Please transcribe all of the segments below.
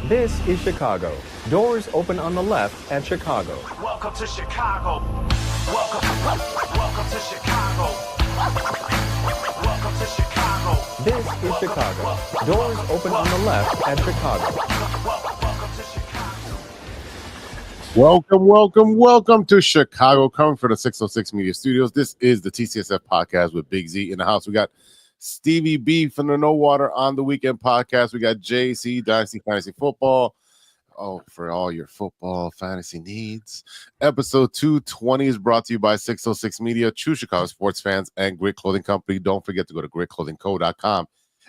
This is Chicago. Doors open on the left at Chicago. Welcome to Chicago. Welcome to Chicago. Welcome to Chicago. This is Chicago. Doors open on the left at Chicago. Welcome to Chicago. Welcome to Chicago. Coming for the 606 Media Studios. This is the TCSF podcast with Big Z in the house. We got Stevie B from the No Water on the Weekend podcast. We got JC Dynasty Fantasy Football. Oh, for all your football fantasy needs. Episode 220 is brought to you by 606 Media, true Chicago sports fans, and Grit Clothing Company. Don't forget to go to gritclothingco.com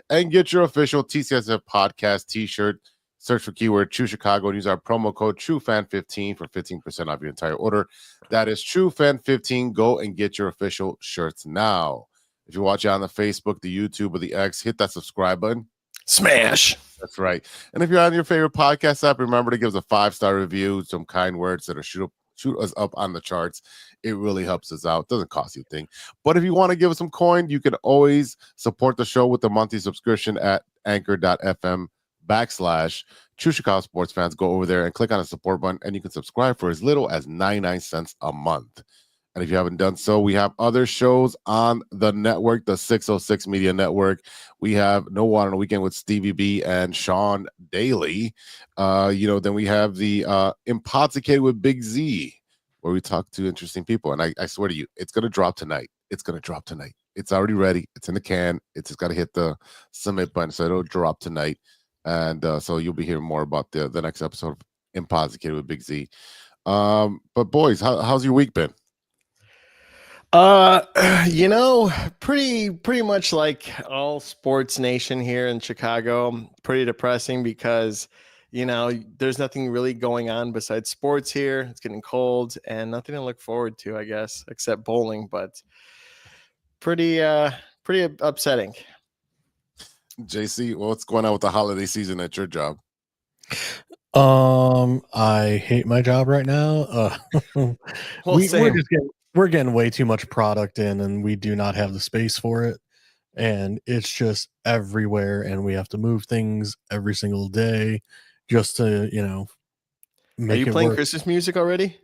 and get your official TCSF podcast t-shirt. Search for keyword True Chicago and use our promo code TrueFan15 for 15% off your entire order. That is TrueFan15. Go and get your official shirts now. If you're watching on the Facebook, the YouTube, or the X, hit that subscribe button. Smash. That's right. And if you're on your favorite podcast app, remember to give us a 5-star review, some kind words that are shoot us up on the charts. It really helps us out. Doesn't cost you a thing. But if you want to give us some coin, you can always support the show with a monthly subscription at anchor.fm/True Chicago Sports Fans. Go over there and click on the support button, and you can subscribe for as little as 99 cents a month. And if you haven't done so, we have other shows on the network, the 606 Media Network. We have No Water on the Weekend with Stevie B and Sean Daly. Then we have the Impossicated with Big Z, where we talk to interesting people. And I swear to you, it's going to drop tonight. It's already ready. It's in the can. It's just got to hit the submit button, so it'll drop tonight. And so you'll be hearing more about the next episode of Impossicated with Big Z. But boys, how's your week been? Pretty much like all sports nation here in Chicago, pretty depressing because, there's nothing really going on besides sports here. It's getting cold and nothing to look forward to, I guess, except bowling, but pretty upsetting. JC, what's going on with the holiday season at your job? I hate my job right now. We're getting way too much product in, and we do not have the space for it. And it's just everywhere, and we have to move things every single day just to, make Are you it playing work. Christmas music already?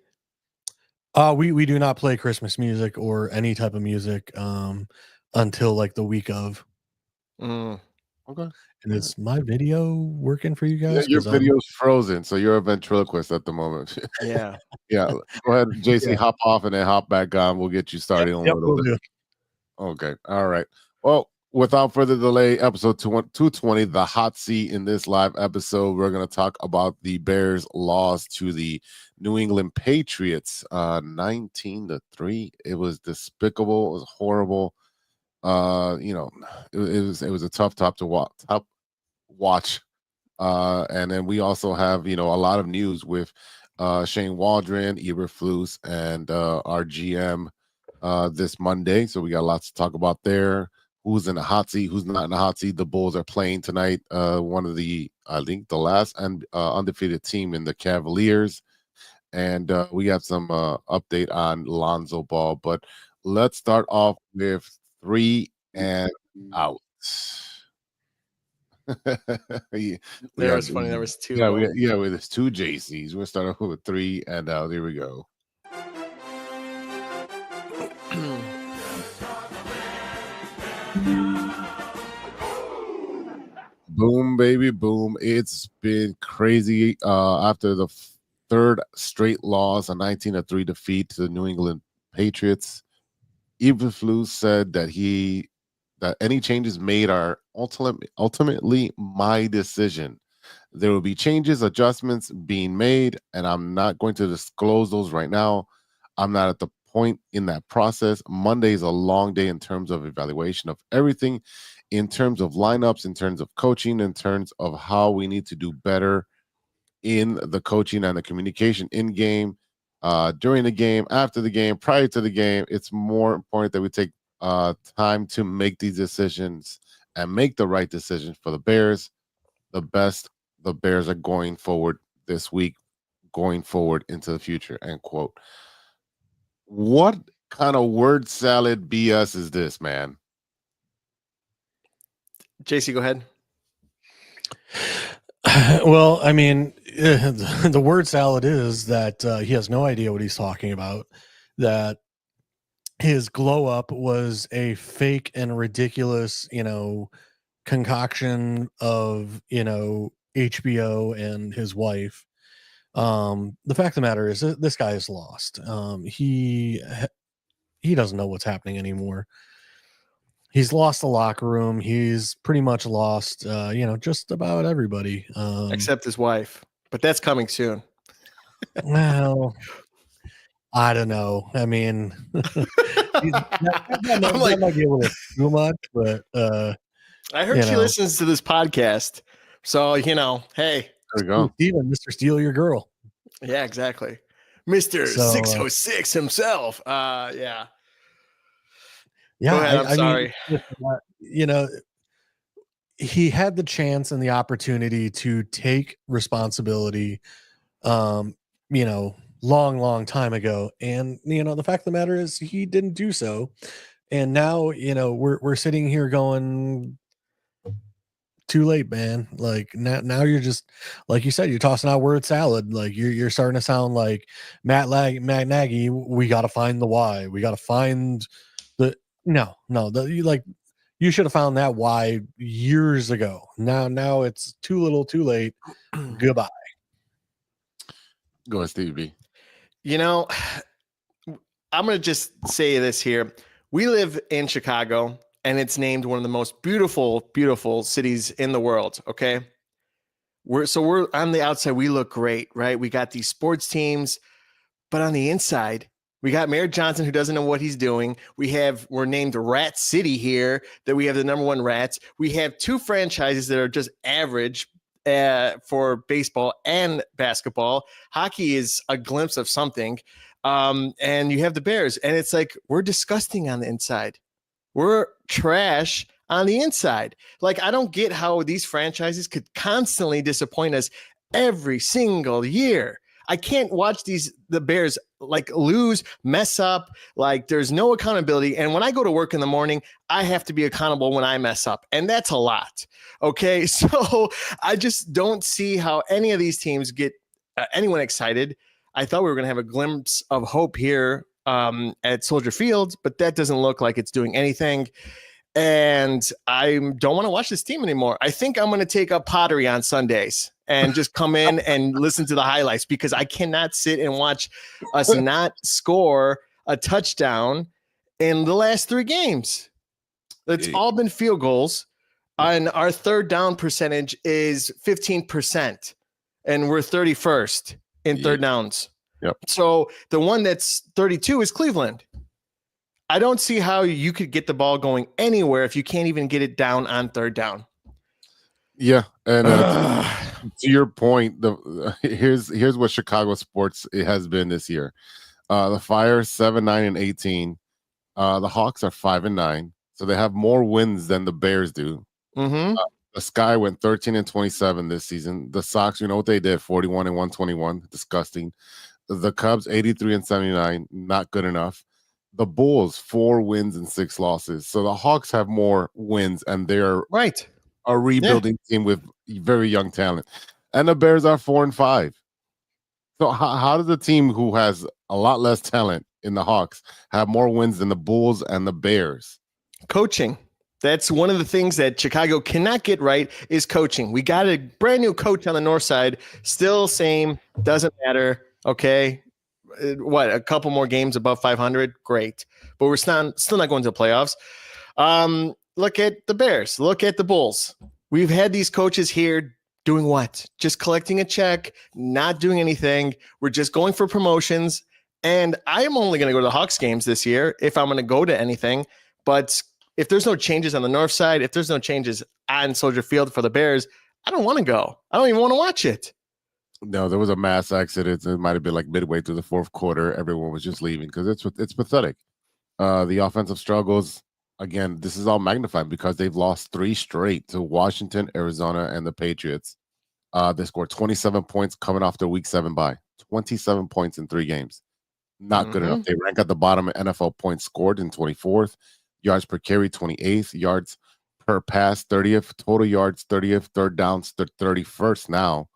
We do not play Christmas music or any type of music until like the week of. Mm. Okay. And is my video working for you guys? Yeah, your video's frozen, so you're a ventriloquist at the moment. Yeah. Yeah. Go ahead, JC, hop off and then hop back on. We'll get you started in a little bit. Okay. All right. Well, without further delay, episode 220, the hot seat in this live episode, we're going to talk about the Bears' loss to the New England Patriots, 19-3. It was despicable. It was horrible. It was a tough to watch. And then we also have, a lot of news with Shane Waldron, Eberflus, and our GM this Monday. So we got lots to talk about there. Who's in the hot seat, who's not in the hot seat. The Bulls are playing tonight. One of the last undefeated team in the Cavaliers. And we got some update on Lonzo Ball. But let's start off with 3 and out. That was funny. There was two. There's 2 JCs. We'll start off with 3 and out. Here we go. Boom, baby, boom. It's been crazy. After the third straight loss, a 19-3 defeat to the New England Patriots, Eberflus said that any changes made are ultimately my decision. There will be changes, adjustments being made, and I'm not going to disclose those right now. I'm not at the point in that process. Monday is a long day in terms of evaluation of everything, in terms of lineups, in terms of coaching, in terms of how we need to do better in the coaching and the communication in game, during the game, after the game, prior to the game. It's more important that we take time to make these decisions and make the right decision for the Bears. The Bears are going forward this week, going forward into the future, end quote. What kind of word salad BS is this, man? JC, go ahead. Well, I mean, the word salad is that he has no idea what he's talking about. That his glow up was a fake and ridiculous, concoction of, HBO and his wife. The fact of the matter is this guy is lost. He doesn't know what's happening anymore. He's lost the locker room. He's pretty much lost, just about everybody. Except his wife. But that's coming soon. Well, I don't know. I mean, I'm like, might be able to do much, but I heard she listens to this podcast. So, hey. There we go. Steven, Mr. Steal Your Girl. Yeah, exactly. Mr. 606 himself. Yeah. Yeah, Go ahead, I'm sorry. He had the chance and the opportunity to take responsibility, long time ago. And, the fact of the matter is he didn't do so. And now, we're sitting here going, too late, man. Like now you're just, like you said, you're tossing out word salad. Like you're starting to sound like Matt Nagy. We got to find the why. We got to find you should have found that why years ago. Now it's too little, too late. Goodbye. Go ahead, Stevie B. I'm going to just say this here. We live in Chicago, and it's named one of the most beautiful, beautiful cities in the world. Okay. We're on the outside. We look great, right? We got these sports teams, but on the inside, we got Mayor Johnson, who doesn't know what he's doing. We're named Rat City here, that we have the number one rats. We have two franchises that are just average for baseball and basketball. Hockey is a glimpse of something. And you have the Bears, and it's like, we're disgusting on the inside. We're trash on the inside. Like, I don't get how these franchises could constantly disappoint us every single year. I can't watch the Bears lose, mess up. Like, there's no accountability. And when I go to work in the morning, I have to be accountable when I mess up. And that's a lot. Okay. So I just don't see how any of these teams get anyone excited. I thought we were going to have a glimpse of hope here at Soldier Field, but that doesn't look like it's doing anything. And I don't want to watch this team anymore. I think I'm going to take up pottery on Sundays and just come in and listen to the highlights, because I cannot sit and watch us not score a touchdown in the last 3 games. It's all been field goals, and our third down percentage is 15%, and we're 31st in third downs. Yep. So the one that's 32 is Cleveland. I don't see how you could get the ball going anywhere if you can't even get it down on third down. Yeah, and to your point, here's what Chicago sports it has been this year. The Fire 7-9-18. The Hawks are 5-9, so they have more wins than the Bears do. Mm-hmm. The Sky went 13-27 this season. The Sox, you know what they did? 41-121, disgusting. The Cubs 83-79, not good enough. The Bulls 4 wins and 6 losses. So the Hawks have more wins, and they're right. A rebuilding team with very young talent. And the Bears are 4-5. So how does a team who has a lot less talent in the Hawks have more wins than the Bulls and the Bears? Coaching. That's one of the things that Chicago cannot get right, is coaching. We got a brand new coach on the north side. Still same. Doesn't matter. Okay. What, a couple more games above 500? Great. But we're still not going to the playoffs. Look at the Bears. Look at the Bulls. We've had these coaches here doing what? Just collecting a check, not doing anything. We're just going for promotions. And I'm only going to go to the Hawks games this year if I'm going to go to anything. But if there's no changes on the north side, if there's no changes on Soldier Field for the Bears, I don't want to go. I don't even want to watch it. No, there was a mass exodus. It might have been like midway through the fourth quarter. Everyone was just leaving because it's pathetic. The offensive struggles, again, this is all magnified because they've lost 3 straight to Washington, Arizona, and the Patriots. They scored 27 points coming off their week 7 bye. 27 points in 3 games. Not good enough. They rank at the bottom of NFL points scored in 24th. Yards per carry, 28th. Yards per pass, 30th total yards, 30th third downs, 31st now,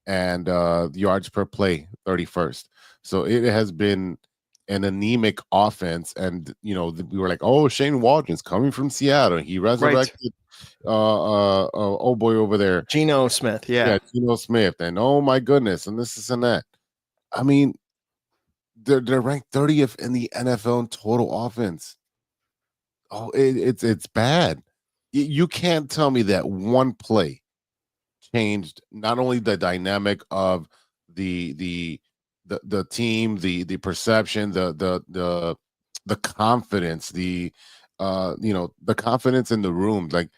and yards per play, 31st. So it has been an anemic offense, and we were like, oh, Shane Waldron's coming from Seattle. He resurrected oh boy over there, Geno Smith. Yeah. Geno Smith, and oh my goodness, and this and that. I mean, they're ranked 30th in the NFL in total offense. Oh, it's bad. You can't tell me that one play changed not only the dynamic of the team, the perception, the confidence, the confidence in the room. Like,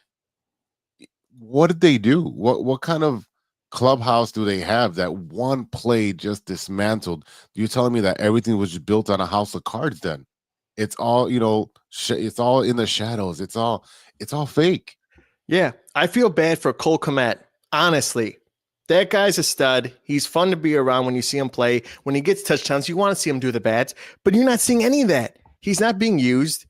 what did they do? What kind of clubhouse do they have that one play just dismantled? You're telling me that everything was just built on a house of cards? Then it's all it's all in the shadows. It's all fake. Yeah, I feel bad for Cole Kmet. Honestly, that guy's a stud. He's fun to be around when you see him play. When he gets touchdowns, you want to see him do the bats, but you're not seeing any of that. He's not being used.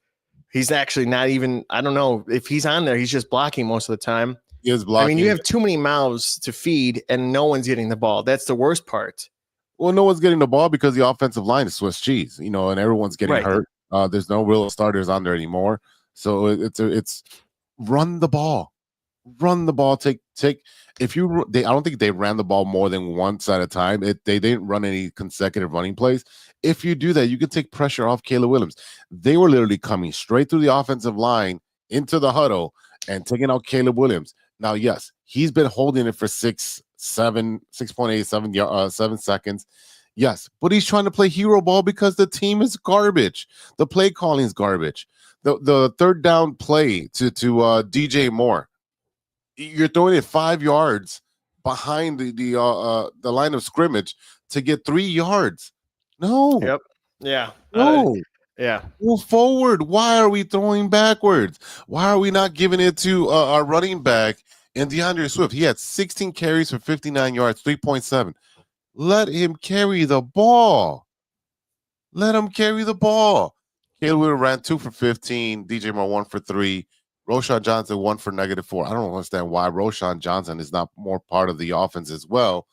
He's actually not even, I don't know if he's on there. He's just blocking most of the time. He is blocking. I mean, you have too many mouths to feed and no one's getting the ball. That's the worst part. Well, no one's getting the ball because the offensive line is Swiss cheese, and everyone's getting hurt. There's no real starters on there anymore. So it's run the ball. Run the ball. Take. I don't think they ran the ball more than once at a time. They didn't run any consecutive running plays. If you do that, you can take pressure off Caleb Williams. They were literally coming straight through the offensive line into the huddle and taking out Caleb Williams. Now, yes, he's been holding it for 7 seconds. Yes, but he's trying to play hero ball because the team is garbage. The play calling is garbage. The third down play to DJ Moore, you're throwing it 5 yards behind the line of scrimmage to get 3 yards. No. Yep. Yeah. No. Yeah. Move forward. Why are we throwing backwards? Why are we not giving it to our running back and DeAndre Swift? He had 16 carries for 59 yards, 3.7. Let him carry the ball. Let him carry the ball. Caleb Williams ran 2 for 15. DJ Moore 1 for 3. Roshan Johnson 1 for -4. I don't understand why Roshan Johnson is not more part of the offense as well.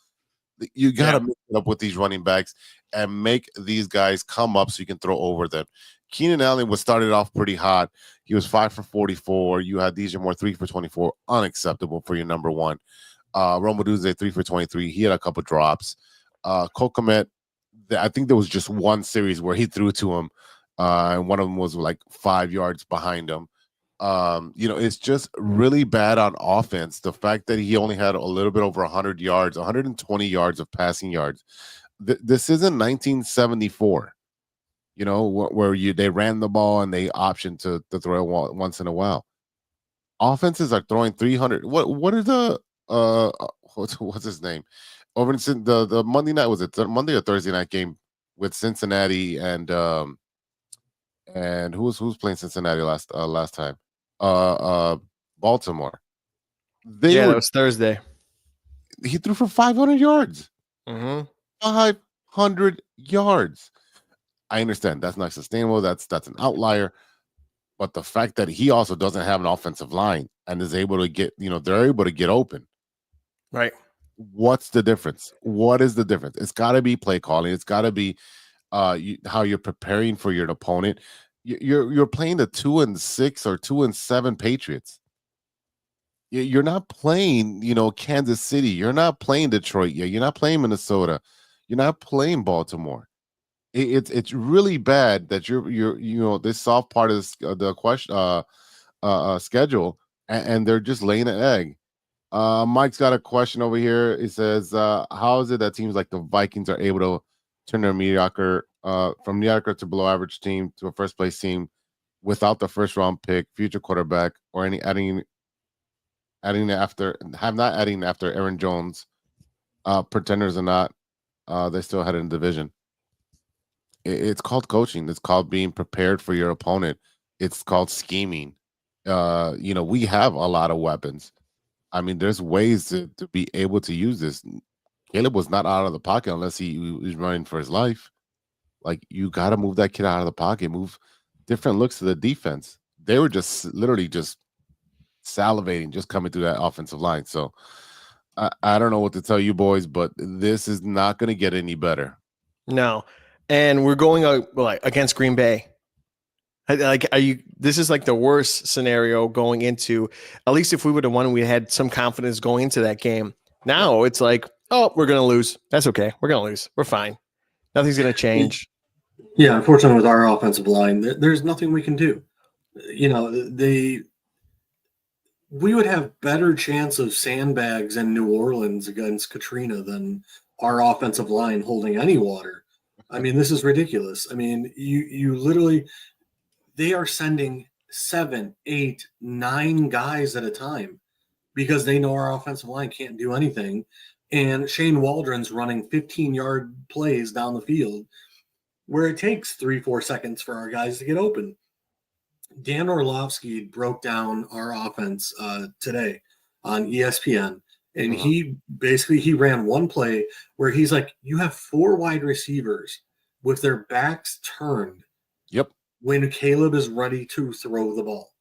You got to mix it up with these running backs and make these guys come up so you can throw over them. Keenan Allen was started off pretty hot. He was 5 for 44. You had DJ Moore 3 for 24. Unacceptable for your number one. Rome Odunze 3 for 23. He had a couple drops. Cole Kmet, I think there was just one series where he threw to him, and one of them was like 5 yards behind him. It's just really bad on offense. The fact that he only had a little bit over 100 yards, 120 yards of passing yards. This isn't 1974, where they ran the ball and they optioned to throw it once in a while. Offenses are throwing 300. What are the what's his name? Over in the Monday night, was it Monday or Thursday night game with Cincinnati and who's playing Cincinnati last time? Baltimore. That was Thursday. He threw for 500 yards. Mm-hmm. 500 yards. I understand that's not sustainable. That's an outlier. But the fact that he also doesn't have an offensive line and is able to get, they're able to get open. Right. What's the difference? What is the difference? It's got to be play calling. It's got to be how you're preparing for your opponent. You're playing the 2-6 or 2-7 Patriots. You're not playing, Kansas City. You're not playing Detroit yet. You're not playing Minnesota. You're not playing Baltimore. It's really bad that you're this soft part of the question schedule, and they're just laying an egg. Mike's got a question over here. It says, how is it that teams like the Vikings are able to turn their mediocre from mediocre to below average team to a first place team without the first round pick, future quarterback, or any adding after Aaron Jones? Pretenders or not, they still had in the division. It's called coaching. It's called being prepared for your opponent. It's called scheming. We have a lot of weapons. I mean, there's ways to be able to use this. Caleb was not out of the pocket unless he was running for his life. Like, you got to move that kid out of the pocket, move different looks to the defense. They were just literally just salivating just coming through that offensive line. So I don't know what to tell you boys, but this is not going to get any better. No, and we're going against Green Bay. Like, are you? This is like the worst scenario going into. At least if we would have won, we had some confidence going into that game. Now it's like, oh, we're gonna lose. That's okay. We're gonna lose. We're fine. Nothing's gonna change. Yeah, unfortunately, with our offensive line, there's nothing we can do. You know, we would have better chance of sandbags in New Orleans against Katrina than our offensive line holding any water. I mean, this is ridiculous. I mean, you literally, they are sending 7, 8, 9 guys at a time because they know our offensive line can't do anything. And Shane Waldron's running 15-yard plays down the field where it takes 3-4 seconds for our guys to get open. Dan Orlovsky broke down our offense today on ESPN, and he ran one play where he's like, you have 4 wide receivers with their backs turned. Yep. When Caleb is ready to throw the ball.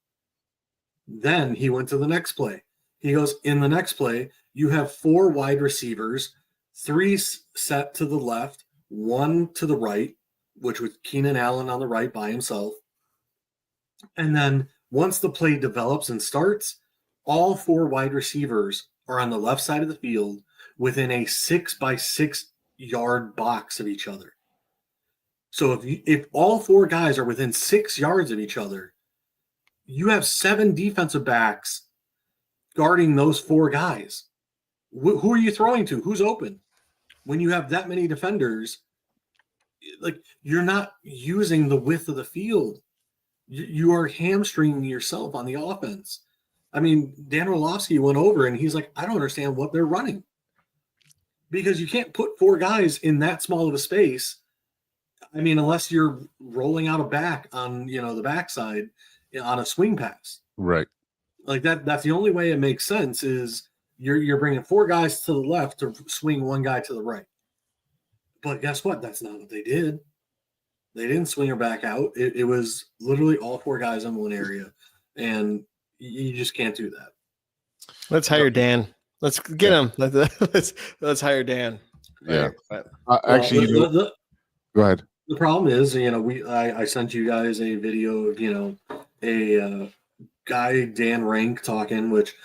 Then he went to the next play. He goes, in the next play, you have 4 wide receivers, 3 set to the left, 1 to the right, which was Keenan Allen on the right by himself. And then once the play develops and starts, all 4 wide receivers are on the left side of the field within a 6 by 6 yard box of each other. So if all 4 guys are within 6 yards of each other, you have 7 defensive backs guarding those 4 guys. Who are you throwing to? Who's open? When you have that many defenders, like, you're not using the width of the field. You are hamstringing yourself on the offense. I mean, Dan Orlovsky went over and he's like, I don't understand what they're running. Because you can't put 4 guys in that small of a space. I mean, unless you're rolling out a back on, the backside on a swing pass. Right. Like that's the only way it makes sense is you're bringing 4 guys to the left to swing 1 guy to the right. But guess what? That's not what they did. They didn't swing her back out. It was literally all 4 guys in one area, and you just can't do that. Let's hire Dan. Let's get him. Let's hire Dan. Yeah. Right. Actually, go ahead. The problem is, I sent you guys a video of, a guy, Dan Rank, talking, which,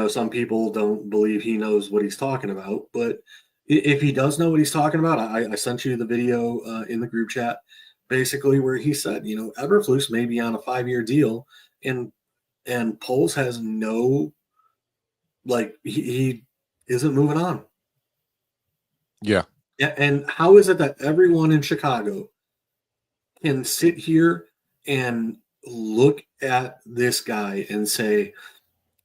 some people don't believe he knows what he's talking about. But if he does know what he's talking about, I sent you the video in the group chat, basically where he said, Eberflus may be on a 5-year deal, and Poles has no, he isn't moving on. Yeah. Yeah, and how is it that everyone in Chicago can sit here and look at this guy and say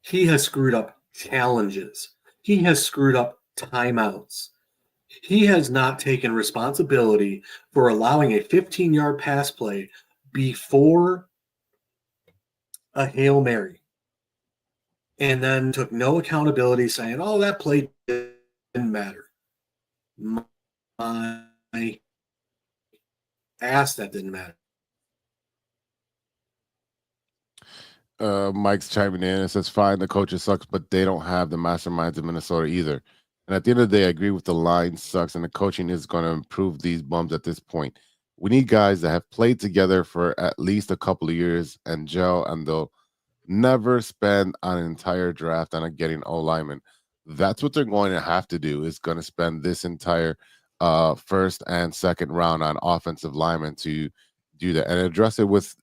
he has screwed up challenges, he has screwed up timeouts, he has not taken responsibility for allowing a 15-yard pass play before a Hail Mary, and then took no accountability, saying, oh, that play didn't matter. My ass, that didn't matter. Mike's chiming in and says, fine, the coaches sucks, but they don't have the masterminds of Minnesota either. And at the end of the day, I agree with the line sucks, and the coaching is going to improve these bums at this point. We need guys that have played together for at least a couple of years and gel, and they'll never spend an entire draft on getting O-lineman. That's what they're going to have to do, is going to spend this entire first and second round on offensive linemen to do that and address it with,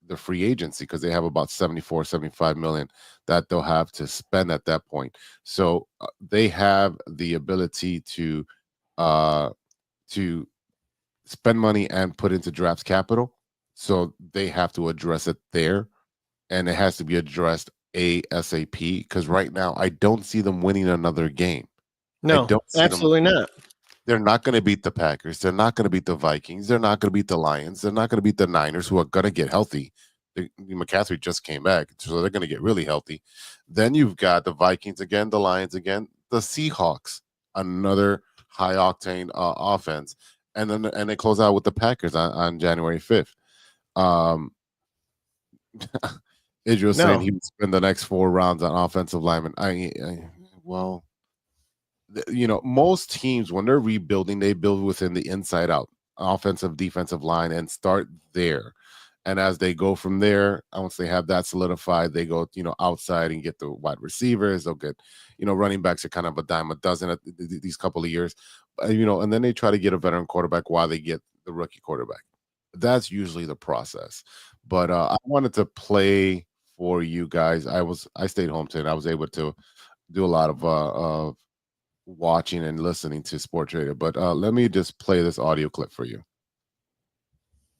the free agency, because they have about 75 million that they'll have to spend at that point. So they have the ability to spend money and put into drafts capital. So they have to address it there, and it has to be addressed ASAP, because right now I don't see them winning another game. No, absolutely not. They're not going to beat the Packers. They're not going to beat the Vikings. They're not going to beat the Lions. They're not going to beat the Niners, who are going to get healthy. McCaffrey just came back, so they're going to get really healthy. Then you've got the Vikings again, the Lions again, the Seahawks, another high-octane offense. And they close out with the Packers on January 5th. Israel No. saying he would spend the next 4 rounds on offensive linemen. Well, most teams when they're rebuilding, they build within the inside out, offensive, defensive line, and start there. And as they go from there, once they have that solidified, they go, outside and get the wide receivers. They'll get, running backs are kind of a dime a dozen at these couple of years, and then they try to get a veteran quarterback while they get the rookie quarterback. That's usually the process. But I wanted to play for you guys. I stayed home today. I was able to do a lot of watching and listening to Sports Radio. But let me just play this audio clip for you.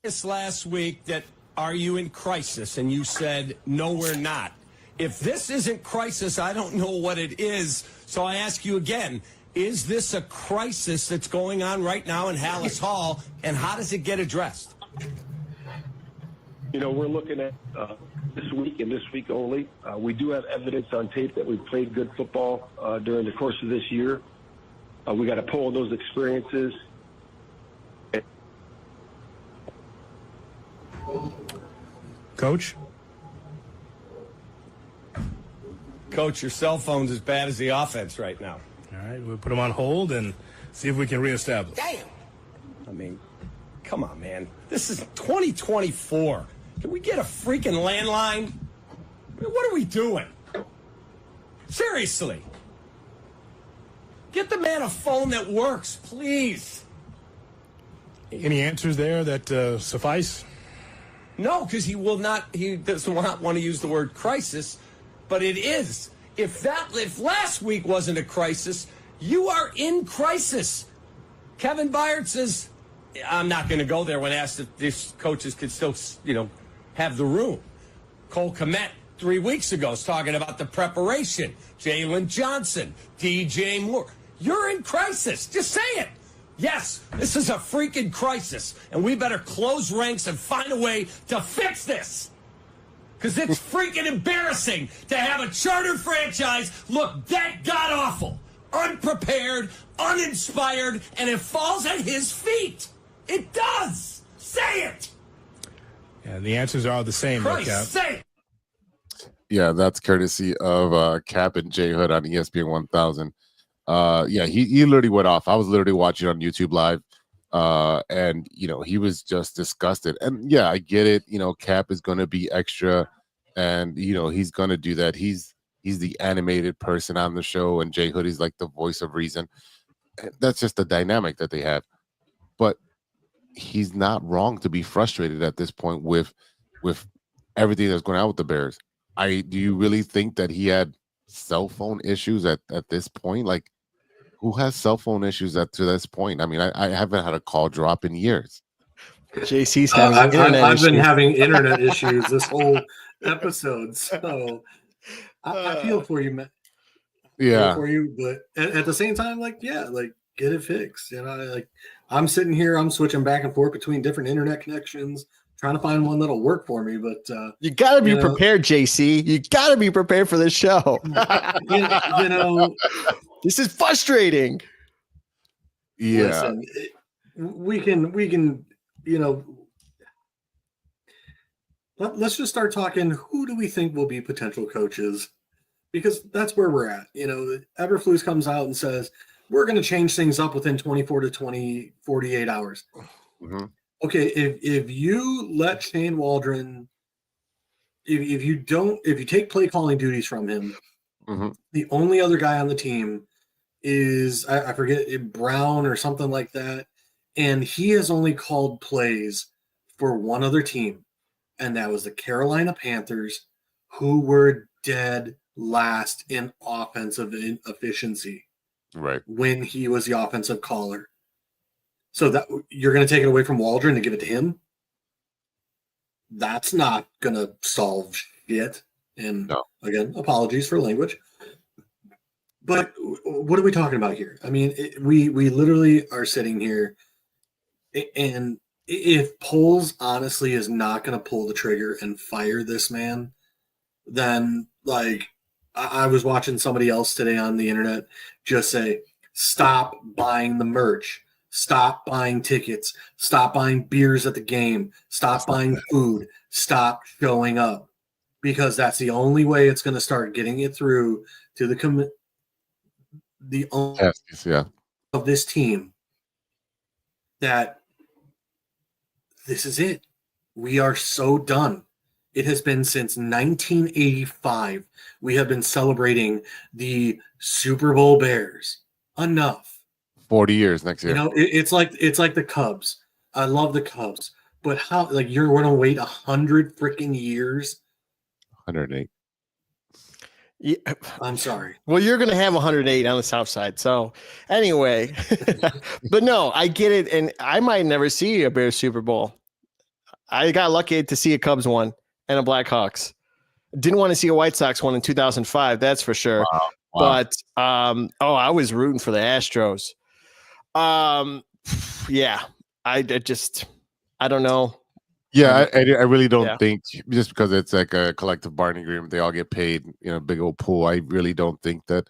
This last week that are you in crisis? And you said, no, we're not. If this isn't crisis, I don't know what it is. So I ask you again, is this a crisis that's going on right now in Hallis Hall? And how does it get addressed? We're looking at this week and this week only. We do have evidence on tape that we've played good football during the course of this year. We got to pull those experiences. Coach, your cell phone's as bad as the offense right now. All right, we'll put them on hold and see if we can reestablish. Damn. I mean, come on, man. This is 2024. Can we get a freaking landline? I mean, what are we doing? Seriously. Get the man a phone that works, please. Any answers there that suffice? No, because he doesn't want to use the word crisis, but it is. If last week wasn't a crisis, you are in crisis. Kevin Byard says, I'm not going to go there when asked if these coaches could still, have the room. Cole Kmet 3 weeks ago was talking about the preparation. Jalen Johnson, DJ Moore. You're in crisis. Just say it. Yes, this is a freaking crisis, and we better close ranks and find a way to fix this. Because it's freaking embarrassing to have a charter franchise look that god-awful, unprepared, uninspired, and it falls at his feet. It does. Say it. Yeah, the answers are all the same, Christ, Cap. say it. Yeah, that's courtesy of Cap and J Hood on ESPN 1000. He literally went off. I was literally watching on YouTube Live, and he was just disgusted. And yeah, I get it. Cap is going to be extra, and he's going to do that. He's the animated person on the show, and J Hood is like the voice of reason. That's just the dynamic that they have. But he's not wrong to be frustrated at this point with everything that's going on with the Bears. Do you really think that he had cell phone issues at this point? Like, who has cell phone issues to this point? I mean, I haven't had a call drop in years. JC's having I've been having internet issues this whole episode, so I feel for you, man. Yeah, for you, but at the same time, get it fixed. I'm sitting here, I'm switching back and forth between different internet connections, trying to find one that'll work for me. But you got to be prepared, JC. You got to be prepared for this show. This is frustrating. Yeah, listen, we can. Let's just start talking. Who do we think will be potential coaches? Because that's where we're at. Eberflus comes out and says, we're going to change things up within 24 to 48 hours. Mm-hmm. Okay, if you let Shane Waldron, if you take play calling duties from him, mm-hmm. the only other guy on the team is, I forget, Brown or something like that. And he has only called plays for one other team, and that was the Carolina Panthers, who were dead last in offensive efficiency. Right. When he was the offensive caller. So that you're going to take it away from Waldron and give it to him? That's not going to solve shit. And again, apologies for language. But what are we talking about here? I mean, we literally are sitting here, and if Poles honestly is not going to pull the trigger and fire this man, then I was watching somebody else today on the internet just say, stop buying the merch, stop buying tickets, stop buying beers at the game, stop buying food, stop showing up. because that's the only way it's going to start getting it through to the owner Yes, yeah. of this team that this is it. We are so done. It has been since 1985. We have been celebrating the Super Bowl Bears. Enough. 40 years next You year. know, it's like the Cubs. I love the Cubs, but how? Like you're going to wait 100 freaking years? 108. Yeah. I'm sorry. Well, you're going to have 108 on the South Side. So anyway, but no, I get it. And I might never see a Bears Super Bowl. I got lucky to see a Cubs one and a Blackhawks. Didn't want to see a White Sox one in 2005. That's for sure. Wow. But, I was rooting for the Astros. Yeah, I don't know. Yeah, I really don't Yeah. think, just because it's like a collective bargaining agreement, they all get paid, big old pool. I really don't think that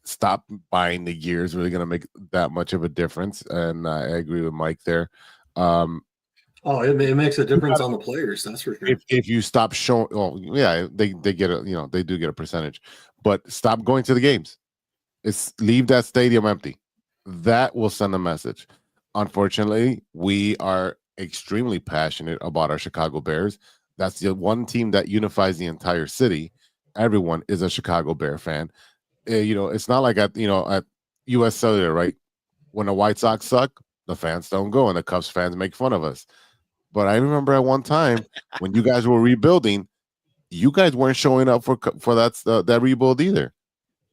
stop buying the gear is really going to make that much of a difference. And I agree with Mike there. It makes a difference on the players. That's for sure. If you stop showing, well, yeah, they get they do get a percentage, but stop going to the games. Leave that stadium empty. That will send a message. Unfortunately, we are extremely passionate about our Chicago Bears. That's the one team that unifies the entire city. Everyone is a Chicago Bear fan. It's not like at US Cellular, right? When the White Sox suck, the fans don't go, and the Cubs fans make fun of us. But I remember at one time when you guys were rebuilding, you guys weren't showing up for that rebuild either.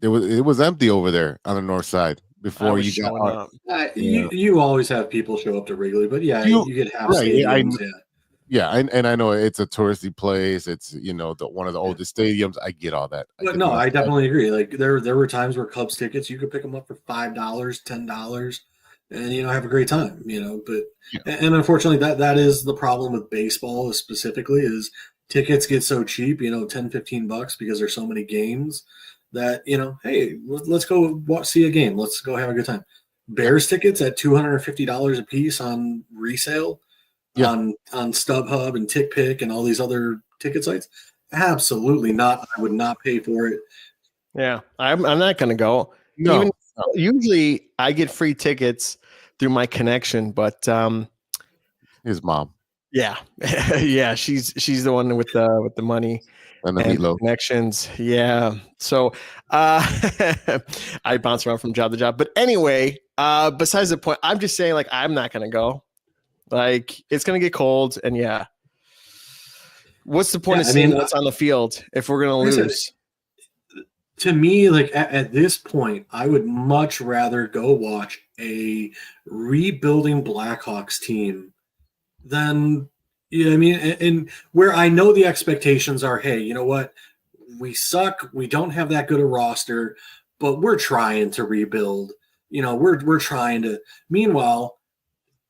It was empty over there on the north side before you got up. You always have people show up to Wrigley, but you get half stadiums. Yeah, and I know it's a touristy place. It's one of the oldest stadiums. I get all that. But no, I definitely agree. Like there were times where Cubs tickets you could pick them up for $5, $10, and have a great time. But and unfortunately that is the problem with baseball specifically is tickets get so cheap. $10-15 because there's so many games. That hey, let's go see a game. Let's go have a good time. Bears tickets at $250 a piece on resale, on StubHub and TickPick and all these other ticket sites. Absolutely not. I would not pay for it. Yeah, I'm not going to go. No. Usually I get free tickets through my connection, but his mom. Yeah, yeah, she's the one with the money. And the meatloaf connections. Yeah. So I bounce around from job to job. But anyway, besides the point, I'm just saying, like, I'm not going to go. Like, it's going to get cold. And yeah. What's the point of seeing what's on the field if we're going to lose? To me, like, at this point, I would much rather go watch a rebuilding Blackhawks team than – and where I know the expectations are, hey, you know what? We suck. We don't have that good a roster, but we're trying to rebuild. We're trying to. Meanwhile,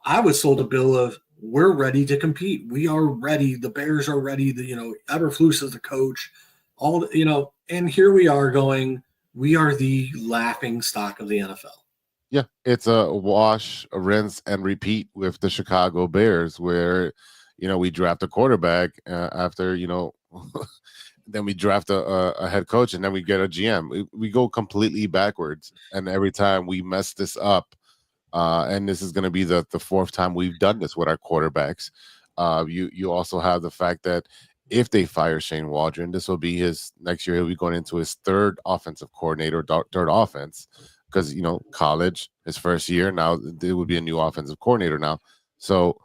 I was sold a bill of we're ready to compete. We are ready. The Bears are ready. Eberflus is the coach. And here we are going. We are the laughing stock of the NFL. Yeah, it's a wash, a rinse, and repeat with the Chicago Bears, where we draft a quarterback after, then we draft a head coach, and then we get a GM. We go completely backwards. And every time we mess this up, and this is going to be the fourth time we've done this with our quarterbacks. You also have the fact that if they fire Shane Waldron, this will be next year. He'll be going into his third offensive coordinator, third offense, because, college, his first year. Now there would be a new offensive coordinator now. So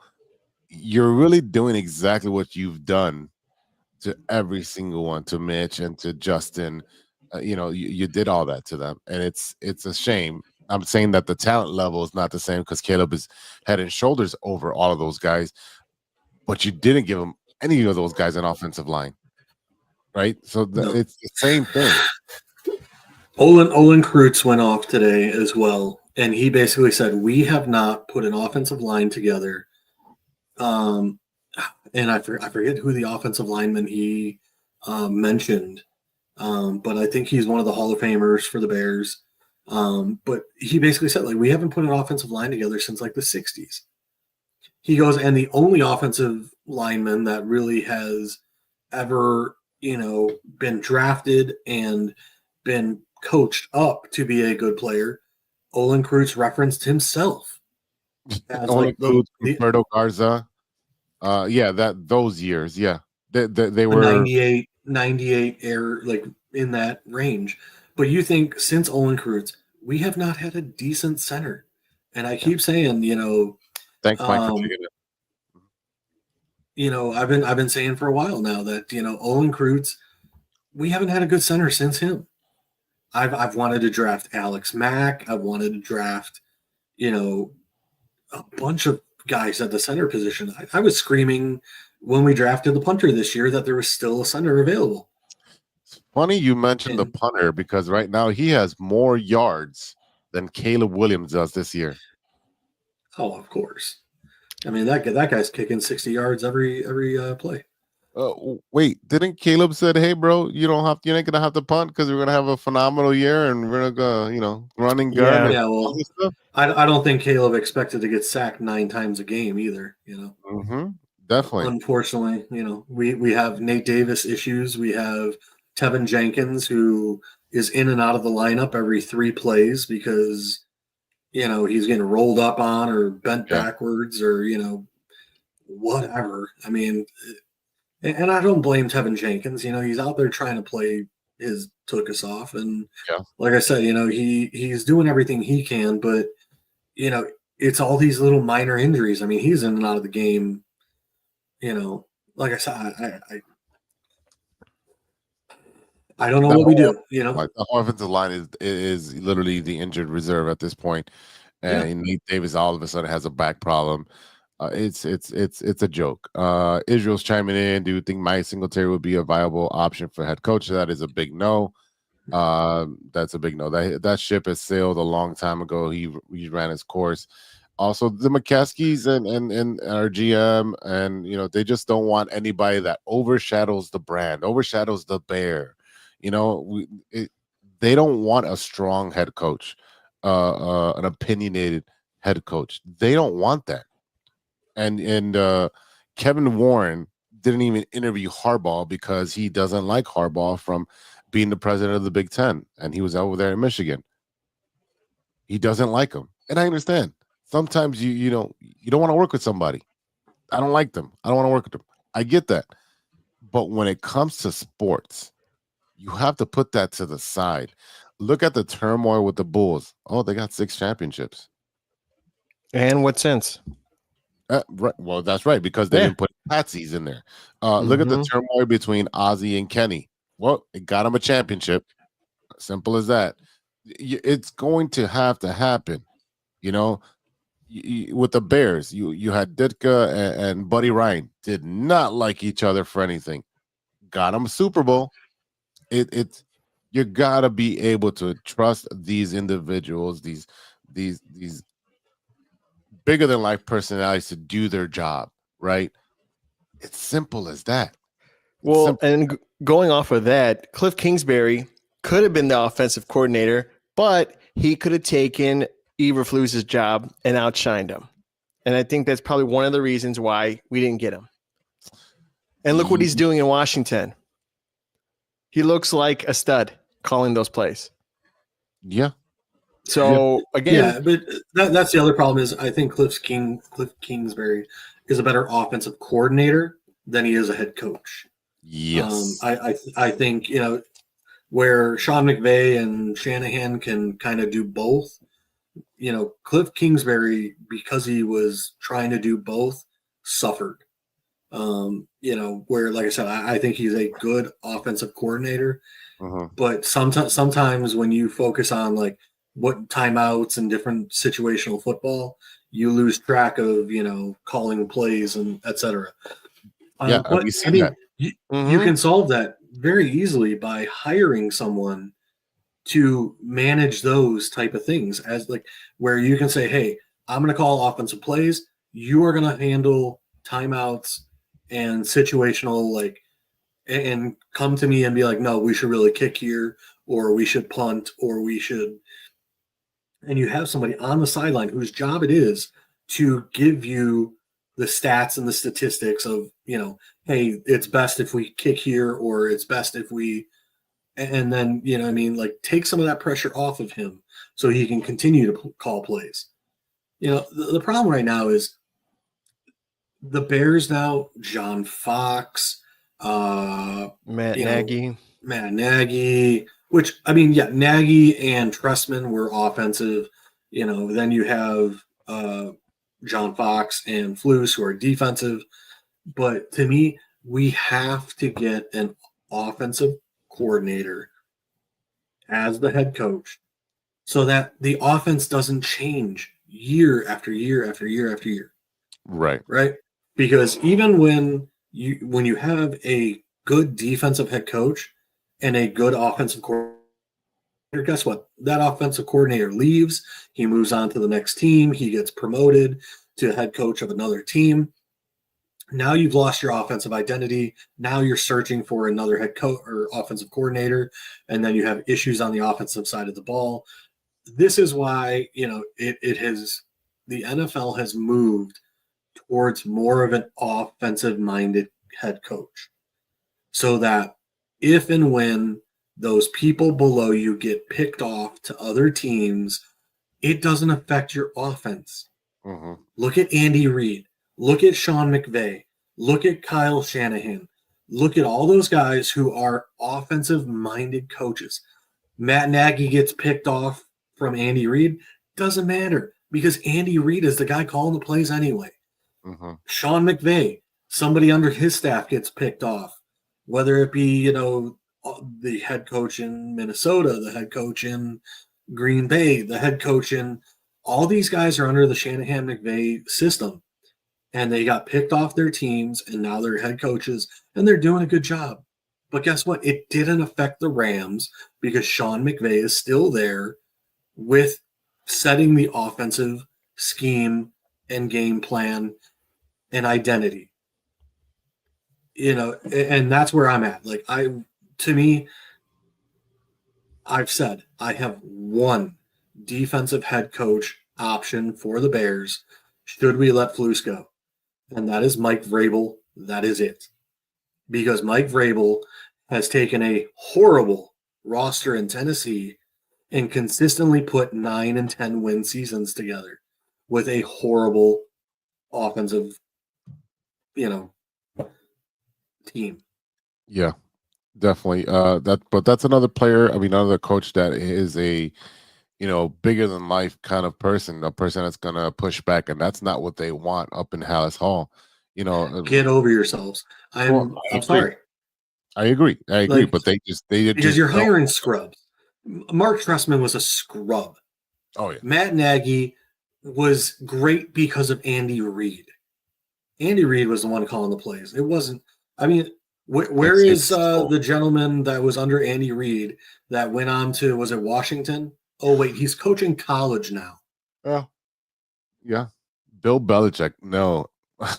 you're really doing exactly what you've done to every single one, to Mitch and to Justin. You did all that to them, and it's a shame. I'm saying that the talent level is not the same because Caleb is head and shoulders over all of those guys, but you didn't give him any of those guys an offensive line, right? So it's the same thing. Olin Kreutz went off today as well, and he basically said, we have not put an offensive line together. And I forget who the offensive lineman he mentioned, but I think he's one of the Hall of Famers for the Bears. But he basically said, like, we haven't put an offensive line together since like the 60s. He goes, and the only offensive lineman that really has ever, been drafted and been coached up to be a good player. Olin Kreutz referenced himself as Only like Roberto Garza. Those years, they were 98 air, like in that range. But you think since Olin Kreutz, we have not had a decent center, and I keep saying, thanks, Mike, for taking it. I've been saying for a while now that Olin Kreutz, we haven't had a good center since him. I've wanted to draft Alex Mack. I've wanted to draft, a bunch of guys at the center position. I was screaming when we drafted the punter this year that there was still a center available. It's funny you mentioned the punter because right now he has more yards than Caleb Williams does this year. Oh, of course. I mean, that guy's kicking 60 yards every play. Wait, didn't Caleb said, "Hey, bro, you ain't gonna have to punt because we're gonna have a phenomenal year and we're gonna running gun." Yeah, well, I don't think Caleb expected to get sacked 9 times a game either. Definitely. Unfortunately, we have Nate Davis issues. We have Tevin Jenkins, who is in and out of the lineup every 3 plays because he's getting rolled up on or bent backwards or whatever. I mean. And I don't blame Tevin Jenkins. He's out there trying to play his tuchus off. And like I said, he's doing everything he can, but, it's all these little minor injuries. I mean, he's in and out of the game. Like I said, I don't know what we do. Like the offensive line is literally the injured reserve at this point. And Nate Davis all of a sudden has a back problem. It's a joke. Israel's chiming in. Do you think Mike Singletary would be a viable option for head coach? That is a big no. That's a big no. That ship has sailed a long time ago. He ran his course. Also, the McCaskies and our GM and they just don't want anybody that overshadows the brand, overshadows the bear. They don't want a strong head coach, an opinionated head coach. They don't want that. And Kevin Warren didn't even interview Harbaugh because he doesn't like Harbaugh from being the president of the Big Ten, and he was over there in Michigan. He doesn't like him, and I understand. Sometimes you don't want to work with somebody. I don't like them. I don't want to work with them. I get that, but when it comes to sports, you have to put that to the side. Look at the turmoil with the Bulls. Oh, they got 6 championships. And what sense? Right. Well, that's right, because they didn't put patsies in there. Look at the turmoil between Ozzie and Kenny. Well, it got him a championship. Simple as that. It's going to have to happen. With the Bears, you had Ditka and Buddy Ryan did not like each other for anything. Got him a Super Bowl. You gotta be able to trust these individuals, these bigger than life personalities to do their job, right? It's simple as that. Well, and going off of that, Cliff Kingsbury could have been the offensive coordinator, but he could have taken Eberflus's job and outshined him. And I think that's probably one of the reasons why we didn't get him. And look what he's doing in Washington. He looks like a stud calling those plays. Yeah. So again, but that's the other problem is I think Cliff Kingsbury is a better offensive coordinator than he is a head coach. Yes. I think where Sean McVay and Shanahan can kind of do both. Cliff Kingsbury, because he was trying to do both, suffered. Where, like I said, I think he's a good offensive coordinator, but sometimes when you focus on like what timeouts and different situational football, you lose track of, calling plays and et cetera. But I mean, you can solve that very easily by hiring someone to manage those type of things, as like where you can say, hey, I'm going to call offensive plays. You are going to handle timeouts and situational, and come to me and be like, no, we should really kick here, or we should punt, or we should. And you have somebody on the sideline whose job it is to give you the stats and the statistics of, hey, it's best if we kick here, or it's best if we, and then, you know what I mean, like take some of that pressure off of him so he can continue to call plays. You know, the problem right now is the Bears now, John Fox, Matt you know, Nagy. Matt Nagy, which, I mean, yeah, Nagy and Trestman were offensive. You know, then you have John Fox and Flus who are defensive. But to me, we have to get an offensive coordinator as the head coach so that the offense doesn't change year after year after year after year. Right. Right? Because even when you have a good defensive head coach and a good offensive coordinator, guess what? That offensive coordinator leaves, he moves on to the next team, he gets promoted to head coach of another team. Now you've lost your offensive identity. Now you're searching for another head coach or offensive coordinator, and then you have issues on the offensive side of the ball. This is why, you know, it has, the NFL has moved towards more of an offensive minded head coach, so that if and when those people below you get picked off to other teams, it doesn't affect your offense. Mm-hmm. Look at Andy Reid. Look at Sean McVay. Look at Kyle Shanahan. Look at all those guys who are offensive-minded coaches. Matt Nagy gets picked off from Andy Reid. Doesn't matter because Andy Reid is the guy calling the plays anyway. Mm-hmm. Sean McVay, somebody under his staff gets picked off, whether it be, you know, the head coach in Minnesota, the head coach in Green Bay, the head coach in – all these guys are under the Shanahan-McVay system. And they got picked off their teams, and now they're head coaches, and they're doing a good job. But guess what? It didn't affect the Rams because Sean McVay is still there with setting the offensive scheme and game plan and identity. You know, and that's where I'm at. Like, to me, I've said I have one defensive head coach option for the Bears should we let Flus go. And that is Mike Vrabel. That is it. Because Mike Vrabel has taken a horrible roster in Tennessee and consistently put 9 and 10 win seasons together with a horrible offensive, you know, team. Yeah, definitely. But that's another player. I mean, another coach that is a, you know, bigger than life kind of person, a person that's gonna push back, and that's not what they want up in Hallis Hall. You know, Get over yourselves. I'm sorry. I agree. Like, but they because just you're don't. hiring scrubs. Mark Trestman was a scrub. Oh yeah. Matt Nagy was great because of Andy Reid. Andy Reid was the one calling the plays. It wasn't. I mean, where is the gentleman that was under Andy Reid that went on to, was it Washington? Oh wait, he's coaching college now. Oh, yeah. Bill Belichick, no.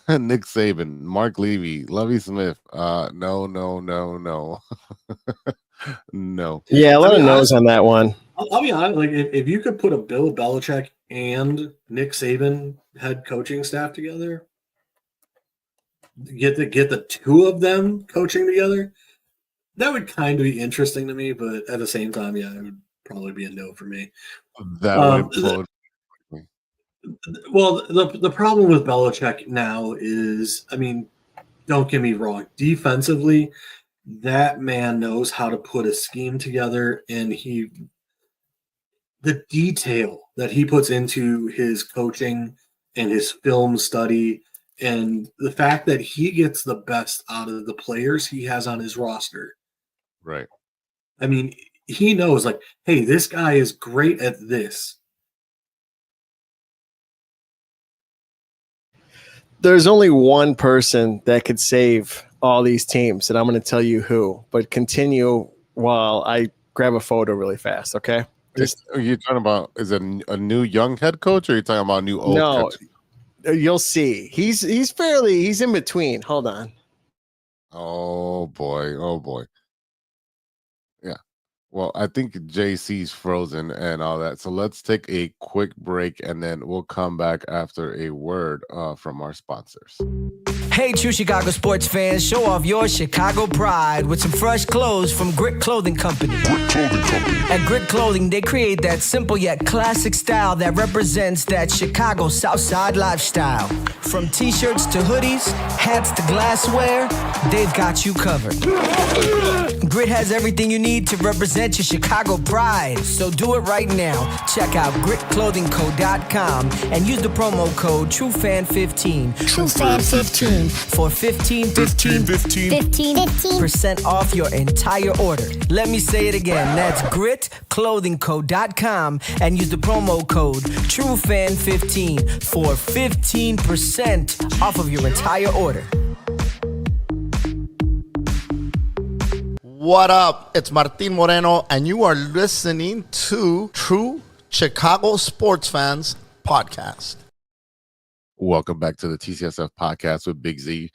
Nick Saban, Mark Levy, Lovie Smith. No. No. Yeah, a lot of no's on that one. I'll be honest. Like, if you could put a Bill Belichick and Nick Saban head coaching staff together, get the two of them coaching together, that would kind of be interesting to me. But at the same time, yeah, it would probably be a no for me. That would implode. Well, the problem with Belichick now is, I mean, don't get me wrong, defensively, that man knows how to put a scheme together, and the detail that he puts into his coaching and his film study, and the fact that he gets the best out of the players he has on his roster. Right. I mean, he knows, like, hey, this guy is great at this. There's only one person that could save all these teams, and I'm going to tell you who. But continue while I grab a photo really fast, okay? Are you talking about, is it a new young head coach, or are you talking about a new old coach? You'll see. He's in between. Hold on. Oh boy. Yeah. Well, I think JC's frozen and all that. So let's take a quick break and then we'll come back after a word from our sponsors. Hey, true Chicago sports fans, show off your Chicago pride with some fresh clothes from Grit Clothing Company. At Grit Clothing, they create that simple yet classic style that represents that Chicago Southside lifestyle. From t-shirts to hoodies, hats to glassware, they've got you covered. Grit has everything you need to represent your Chicago pride, so do it right now. Check out gritclothingco.com and use the promo code TrueFan15. TrueFan15. For 15% off your entire order. Let me say it again. That's gritclothingco.com and use the promo code TrueFan15 for 15% off of your entire order. What up? It's Martin Moreno, and you are listening to True Chicago Sports Fans Podcast. Welcome back to the TCSF podcast with Big Z.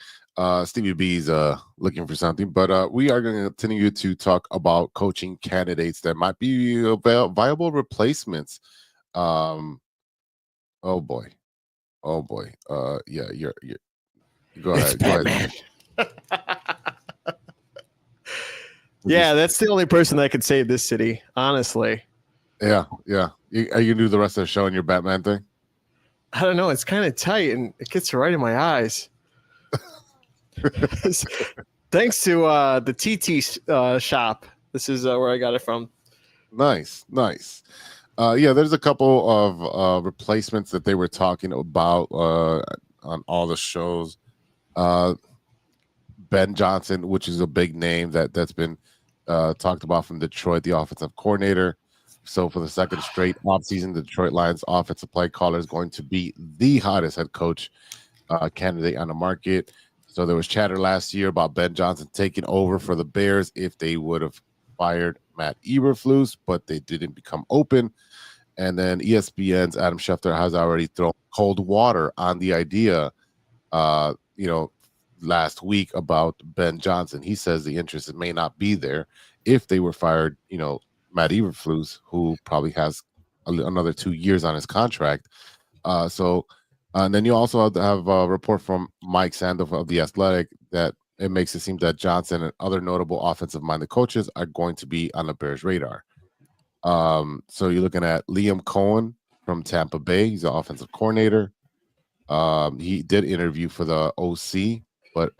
Stevie B's looking for something, but we are going to continue to talk about coaching candidates that might be viable replacements. Oh boy. Yeah, you're go ahead. Yeah, that's the only person that could save this city, honestly. Yeah. Are you gonna do the rest of the show in your Batman thing? I don't know. It's kind of tight, and it gets right in my eyes. Thanks to the TT shop. This is where I got it from. Nice. Yeah, there's a couple of replacements that they were talking about on all the shows. Ben Johnson, which is a big name that's been talked about from Detroit, the offensive coordinator. So for the second straight offseason, the Detroit Lions offensive play caller is going to be the hottest head coach candidate on the market. So there was chatter last year about Ben Johnson taking over for the Bears if they would have fired Matt Eberflus, but they didn't become open. And then ESPN's Adam Schefter has already thrown cold water on the idea, last week about Ben Johnson. He says the interest may not be there if they were fired, Matt Eberflus, who probably has another 2 years on his contract. And then you also have a report from Mike Sandoval of The Athletic that it makes it seem that Johnson and other notable offensive-minded coaches are going to be on the Bears' radar. So you're looking at Liam Cohen from Tampa Bay. He's the offensive coordinator. He did interview for the OC, but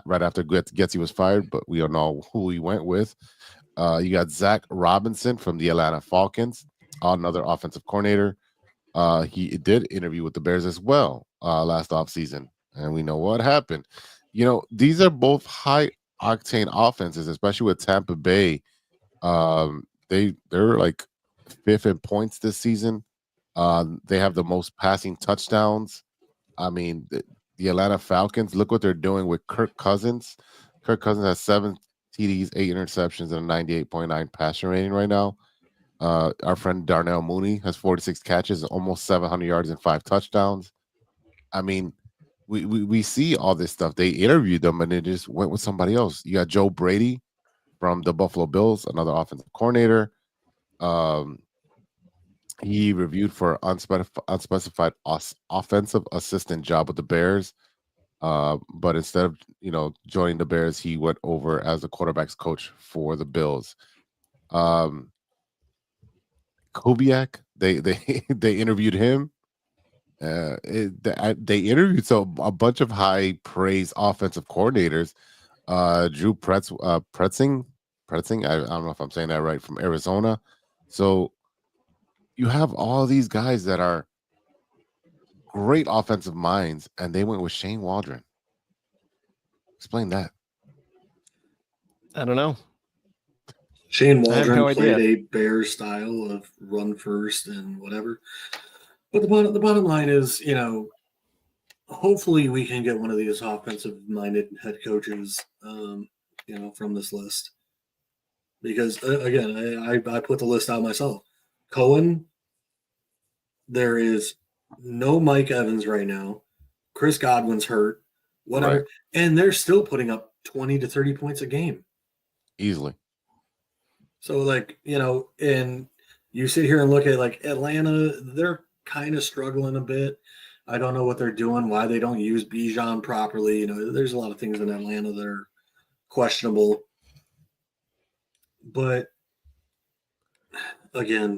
right after Getsy was fired, but we don't know who he went with. You got Zach Robinson from the Atlanta Falcons, another offensive coordinator. He did interview with the Bears as well last offseason, and we know what happened. These are both high-octane offenses, especially with Tampa Bay. They're like fifth in points this season. They have the most passing touchdowns. I mean, the Atlanta Falcons, look what they're doing with Kirk Cousins. Kirk Cousins has 7 TDs, 8 interceptions, and a 98.9 passer rating right now. Our friend Darnell Mooney has 46 catches, almost 700 yards, and 5 touchdowns. I mean, we see all this stuff. They interviewed them, and they just went with somebody else. You got Joe Brady from the Buffalo Bills, another offensive coordinator. He reviewed for unspecified offensive assistant job with the Bears. But instead of joining the Bears, he went over as the quarterback's coach for the Bills. Kubiak, they interviewed him. They interviewed a bunch of high praise offensive coordinators. Drew Pretzing, I don't know if I'm saying that right, from Arizona. So you have all these guys that are great offensive minds, and they went with Shane Waldron. Explain that. I don't know. Shane Waldron played idea. a Bears style of run first and whatever. But the bottom line is, hopefully we can get one of these offensive-minded head coaches, from this list. Because, again, I put the list out myself. Cohen, there is no Mike Evans right now. Chris Godwin's hurt, whatever. Right. And they're still putting up 20 to 30 points a game. Easily. So, like, and you sit here and look at like Atlanta, they're kind of struggling a bit. I don't know what they're doing, why they don't use Bijan properly. There's a lot of things in Atlanta that are questionable. But again,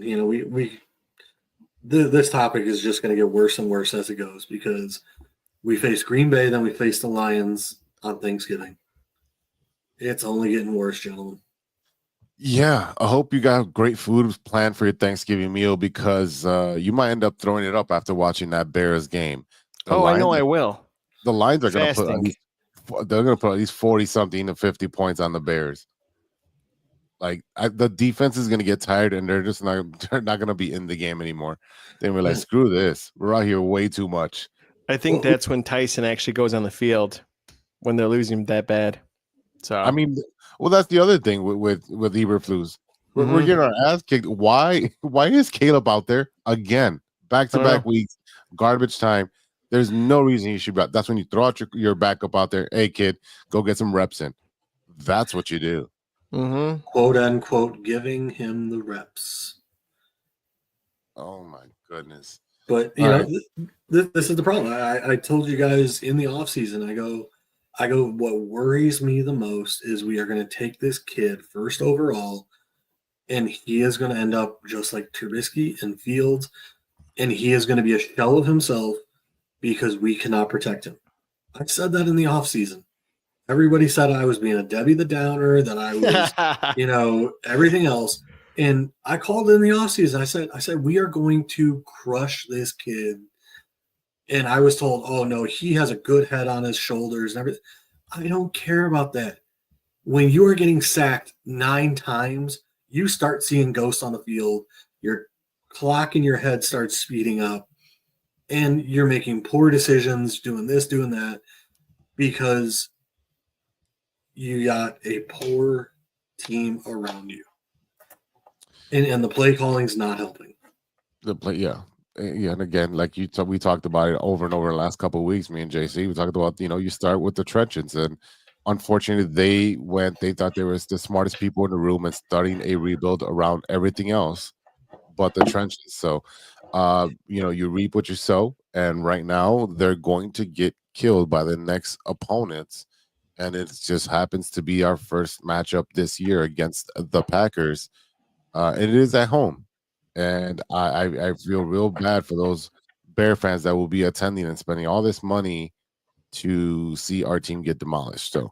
this topic is just going to get worse and worse as it goes because we face Green Bay, then we face the Lions on Thanksgiving. It's only getting worse, gentlemen. Yeah, I hope you got great food planned for your Thanksgiving meal because you might end up throwing it up after watching that Bears game. I know I will. The Lions are going to Fasting. they're going to put at least 40-something to 50 points on the Bears. Like the defense is going to get tired, and they're not going to be in the game anymore. Then we're like, screw this. We're out here way too much. I think that's when Tyson actually goes on the field when they're losing that bad. So I mean, well, that's the other thing with Eberflus. We're getting our ass kicked. Why is Caleb out there again? Back-to-back weeks, garbage time. There's no reason he should be out. That's when you throw out your backup out there. Hey, kid, go get some reps in. That's what you do. Quote unquote, giving him the reps. Oh my goodness! But this is the problem. I told you guys in the offseason, I go. What worries me the most is we are going to take this kid first overall, and he is going to end up just like Trubisky and Fields, and he is going to be a shell of himself because we cannot protect him. I said that in the offseason. Everybody said I was being a Debbie the Downer, that I was, everything else. And I called in the offseason. I said, we are going to crush this kid. And I was told, oh, no, he has a good head on his shoulders and everything. I don't care about that. When you are getting sacked 9 times, you start seeing ghosts on the field. Your clock in your head starts speeding up. And you're making poor decisions, doing this, doing that, because you got a poor team around you. And the play calling's not helping. Yeah, and again, like we talked about it over and over the last couple of weeks. Me and JC, we talked about you start with the trenches, and unfortunately, they thought they were the smartest people in the room and starting a rebuild around everything else, but the trenches. So, you reap what you sow, and right now they're going to get killed by the next opponents. And it just happens to be our first matchup this year against the Packers. And it is at home. And I feel real bad for those Bear fans that will be attending and spending all this money to see our team get demolished. So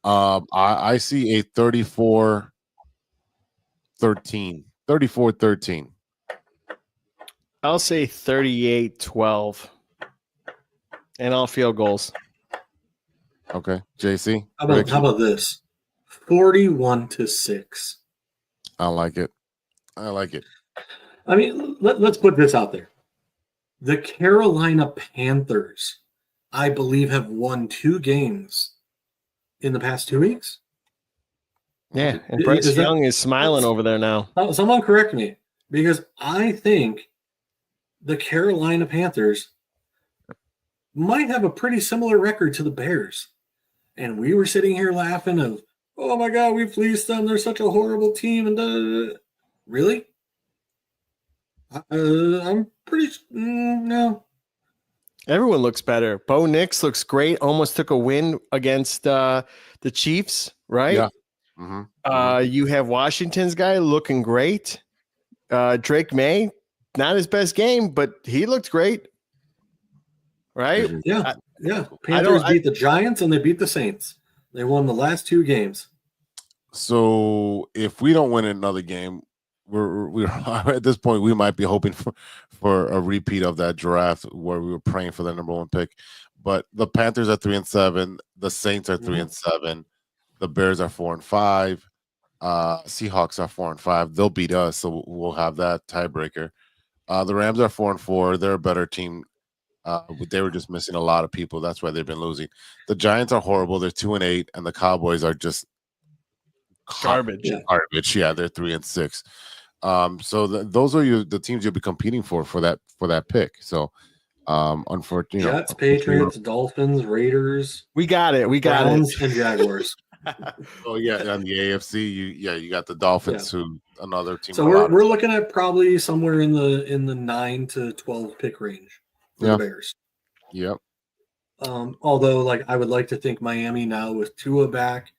I see a 34-13. 34-13. I'll say 38-12. And all field goals. Okay, JC. How about this? 41-6. I like it. I mean, let's put this out there. The Carolina Panthers, I believe, have won 2 games in the past 2 weeks. Yeah, and Bryce Young is smiling over there now. Someone correct me, because I think the Carolina Panthers might have a pretty similar record to the Bears. And we were sitting here laughing of, oh my God, we fleeced them. They're such a horrible team. And really? I'm pretty no. Everyone looks better. Bo Nix looks great. Almost took a win against the Chiefs, right? Yeah. You have Washington's guy looking great. Drake May, not his best game, but he looked great. Right? Yeah. Panthers beat the Giants and they beat the Saints. They won the last 2 games. So if we don't win another game, we're at this point we might be hoping for a repeat of that draft where we were praying for the number 1 pick. But the Panthers are 3-7, the Saints are 3-7, the Bears are 4-5, Seahawks are 4-5. They'll beat us, so we'll have that tiebreaker. The Rams are 4-4. They're a better team. They were just missing a lot of people. That's why they've been losing. The Giants are horrible. They're 2-8, and the Cowboys are just garbage. Garbage. Yeah, they're 3-6. So those are the teams you'll be competing for that pick. So, unfortunately, Jets, Patriots, Dolphins, Raiders. We got it. Browns, and Jaguars. Oh yeah, on the AFC, you got the Dolphins, who another team. So we're looking at probably somewhere in the 9 to 12 pick range for the Bears. Yep. Although, like, I would like to think Miami now with Tua back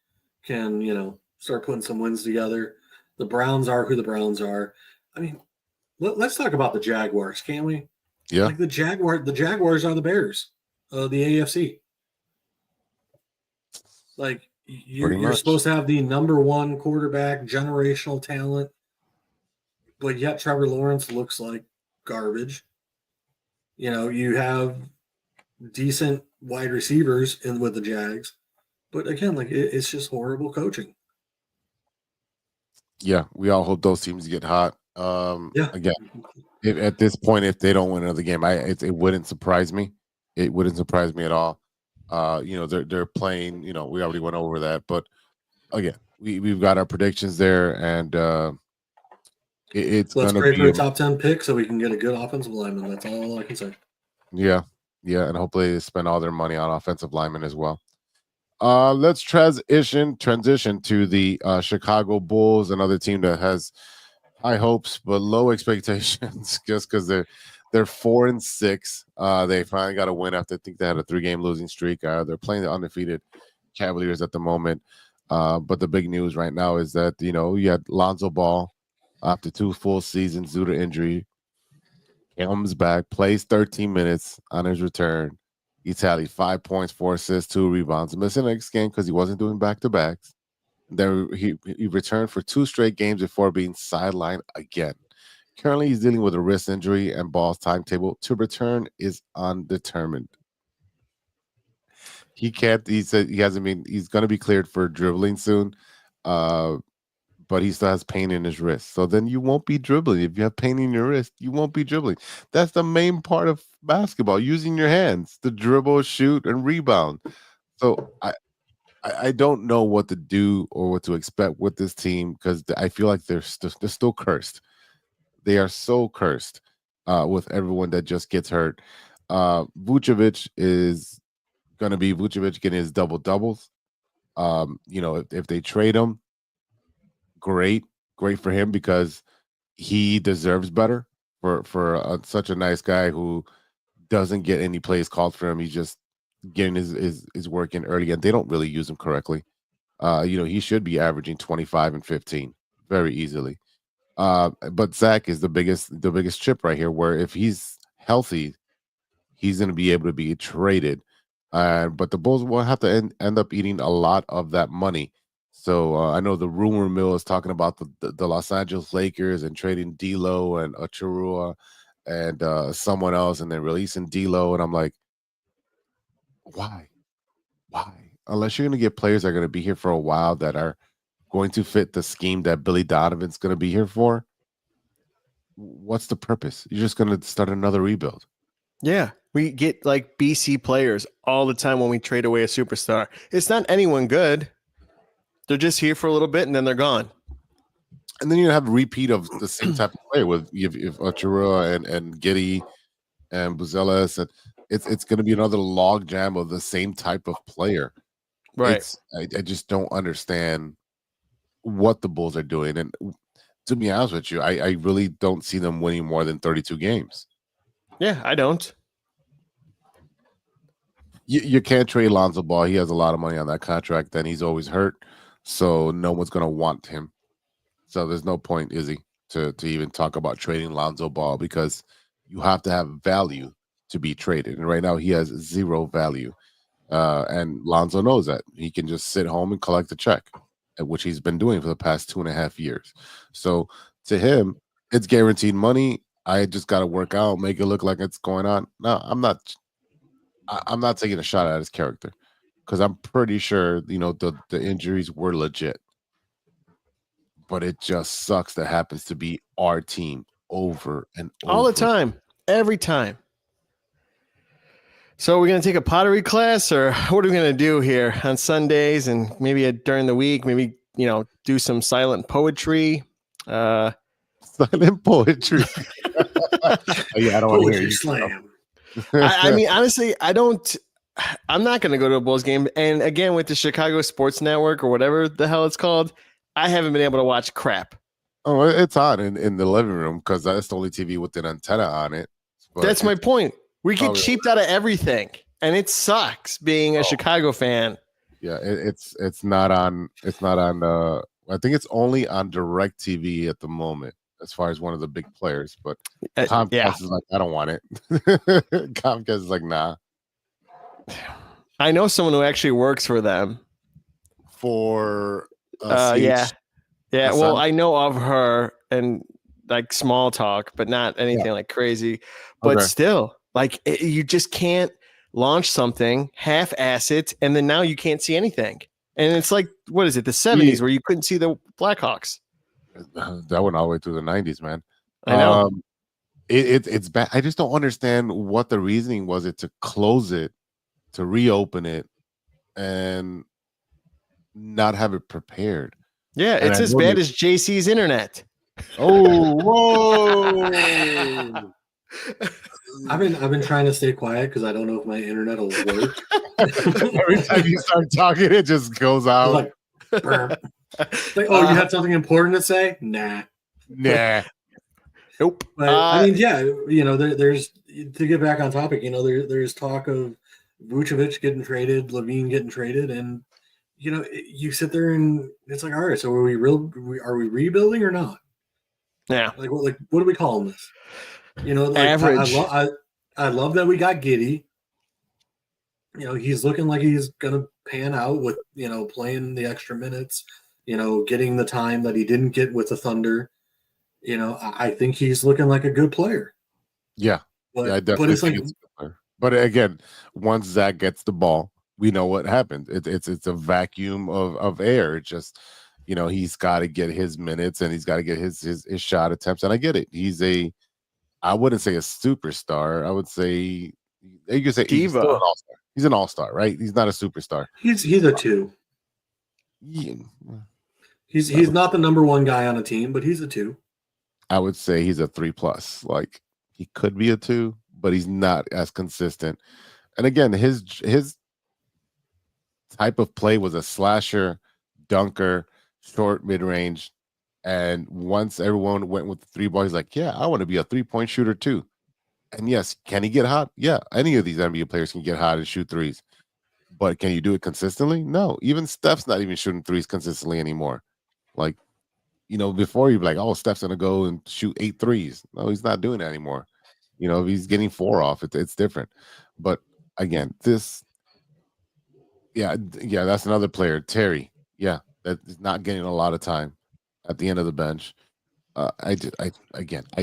can start putting some wins together. The Browns are who the Browns are. I mean, let's talk about the Jaguars, can't we? Yeah. Like the Jaguars are the Bears of the AFC. Like you're supposed to have the number one quarterback, generational talent, but yet Trevor Lawrence looks like garbage. You have decent wide receivers with the Jags, but again, like it's just horrible coaching. Yeah, we all hope those teams get hot. Again, at this point, if they don't win another game, it wouldn't surprise me. It wouldn't surprise me at all. They're playing. We already went over that, but again, we've got our predictions there, and let's pray for a top 10 pick so we can get a good offensive lineman. That's all I can say. Yeah, and hopefully they spend all their money on offensive linemen as well. Let's transition to the Chicago Bulls, another team that has high hopes but low expectations, just because they're 4-6. They finally got a win after I think they had a 3-game losing streak. They're playing the undefeated Cavaliers at the moment. But the big news right now is that you had Lonzo Ball after 2 full seasons due to injury. Comes back, plays 13 minutes on his return. He tallied 5 points, 4 assists, 2 rebounds. Missing the next game because he wasn't doing back-to-backs. Then he returned for 2 straight games before being sidelined again. Currently, he's dealing with a wrist injury, and Ball's timetable to return is undetermined. He can't. He said he hasn't been. He's going to be cleared for dribbling soon, but he still has pain in his wrist. So then you won't be dribbling. If you have pain in your wrist, you won't be dribbling. That's the main part of basketball: using your hands to dribble, shoot, and rebound. So I don't know what to do or what to expect with this team, because I feel like they're still cursed. They are so cursed with everyone that just gets hurt. Vucevic is going to be Vucevic getting his double-doubles. If they trade him, great for him, because he deserves better for such a nice guy who doesn't get any plays called for him. He's just getting his work in early, and they don't really use him correctly. He should be averaging 25 and 15 very easily. But Zach is the biggest chip right here, where if he's healthy, he's going to be able to be traded. But the Bulls will have to end up eating a lot of that money. So I know the rumor mill is talking about the Los Angeles Lakers and trading D'Lo and Achirua and someone else, and then releasing D'Lo. And I'm like, why? Unless you're going to get players that are going to be here for a while that are going to fit the scheme that Billy Donovan's going to be here for, what's the purpose? You're just going to start another rebuild. Yeah, we get like BC players all the time when we trade away a superstar. It's not anyone good. They're just here for a little bit and then they're gone. And then you have a repeat of the same type of player with if Achirua and Giddey and Buzelis, and it's going to be another log jam of the same type of player. Right. I just don't understand what the Bulls are doing. And to be honest with you, I really don't see them winning more than 32 games. Yeah, I don't. You can't trade Lonzo Ball. He has a lot of money on that contract. Then he's always hurt, so no one's going to want him. So there's no point, Izzy, to even talk about trading Lonzo Ball, because you have to have value to be traded. And right now he has 0 value. And Lonzo knows that. He can just sit home and collect a check, which he's been doing for the past 2.5 years. So to him, it's guaranteed money. I just got to work out, make it look like it's going on. No, I'm not taking a shot at his character, because I'm pretty sure, the injuries were legit. But it just sucks that happens to be our team over and over. All the time. Every time. So we're going to take a pottery class, or what are we going to do here on Sundays and maybe during the week? Maybe, do some silent poetry. Silent poetry. Yeah, I don't want to hear you. Slam. I mean, honestly, I don't I'm not going to go to a Bulls game. And again, with the Chicago Sports Network or whatever the hell it's called, I haven't been able to watch crap. Oh, it's on in the living room because that's the only TV with an antenna on it. But that's my point. We get really? cheaped out of everything, and it sucks being a Chicago fan. Yeah, it's not on. It's not on. I think it's only on DirecTV at the moment, as far as one of the big players. But Comcast is like, I don't want it. Comcast is like, nah. I know someone who actually works for them. For yeah. Well, I know of her and like small talk, but not anything like crazy. But still, like you just can't launch something, half-ass it, and then now you can't see anything. And it's like, what is it? The 70s where you couldn't see the Blackhawks. That went all the way through the 90s, man. I know. It's bad. I just don't understand what the reasoning was. It to close it, to reopen it, and not have it prepared. Yeah, and it's as bad as JC's internet. Oh, whoa! I've been trying to stay quiet because I don't know if my internet will work. Every time you start talking, it just goes out. Like, you had something important to say? Nah. Nope. But, I mean, yeah, there's to get back on topic. There's talk of Vucevic getting traded, Levine getting traded, and you sit there and it's like, all right, so are we rebuilding or not? Yeah. Like what are we calling this? Average. I love that we got Giddey. He's looking like he's gonna pan out with playing the extra minutes. Getting the time that he didn't get with the Thunder. I think he's looking like a good player. Yeah, I definitely think it's a good player. But again, once Zach gets the ball, we know what happened. It's a vacuum of air. It just, he's got to get his minutes and he's got to get his shot attempts. And I get it. I wouldn't say a superstar. I would say you could say he's still an all-star. He's an all-star, right? He's not a superstar. He's a 2. Yeah. He's not the number 1 guy on a team, but he's a 2. I would say he's a 3+. Like he could be a 2, but he's not as consistent. And again, his type of play was a slasher, dunker, short, mid-range. And once everyone went with the 3-ball, he's like, yeah, I want to be a 3-point shooter too. And yes, can he get hot? Yeah, any of these NBA players can get hot and shoot threes. But can you do it consistently? No. Even Steph's not even shooting threes consistently anymore. Like, before you'd be like, oh, Steph's going to go and shoot 8 threes. No, he's not doing that anymore. If he's getting 4 off, it's different. But again, that's another player, Terry. Yeah, that is not getting a lot of time at the end of the bench. I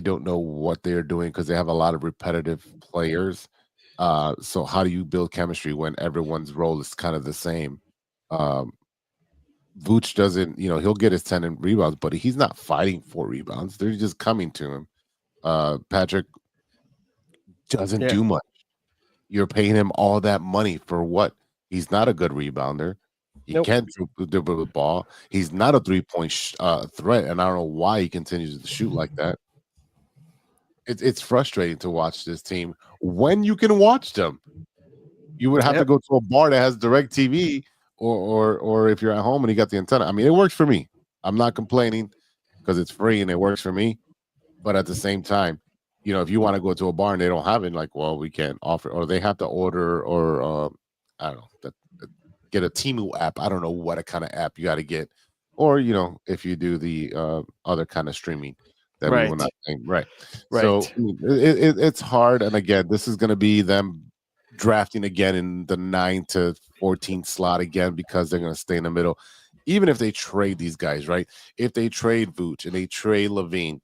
don't know what they're doing because they have a lot of repetitive players. So how do you build chemistry when everyone's role is kind of the same? Vooch doesn't, he'll get his 10 rebounds, but he's not fighting for rebounds. They're just coming to him. Patrick doesn't do much. You're paying him all that money for what? He's not a good rebounder. He can't dribble the ball. He's not a 3-point threat, and I don't know why he continues to shoot like that. It's frustrating to watch this team when you can watch them. You would have to go to a bar that has DirecTV, or if you're at home and you got the antenna. I mean, it works for me. I'm not complaining because it's free and it works for me. But at the same time, if you want to go to a bar and they don't have it, like, well, we can't offer, or they have to order, or I don't know, get a Temu app. I don't know what kind of app you got to get, or if you do the other kind of streaming that we will not think. Right. So it's hard, and again, this is going to be them drafting again in the 9 to 14 slot again because they're going to stay in the middle. Even if they trade these guys, right? If they trade Vooch and they trade Levine,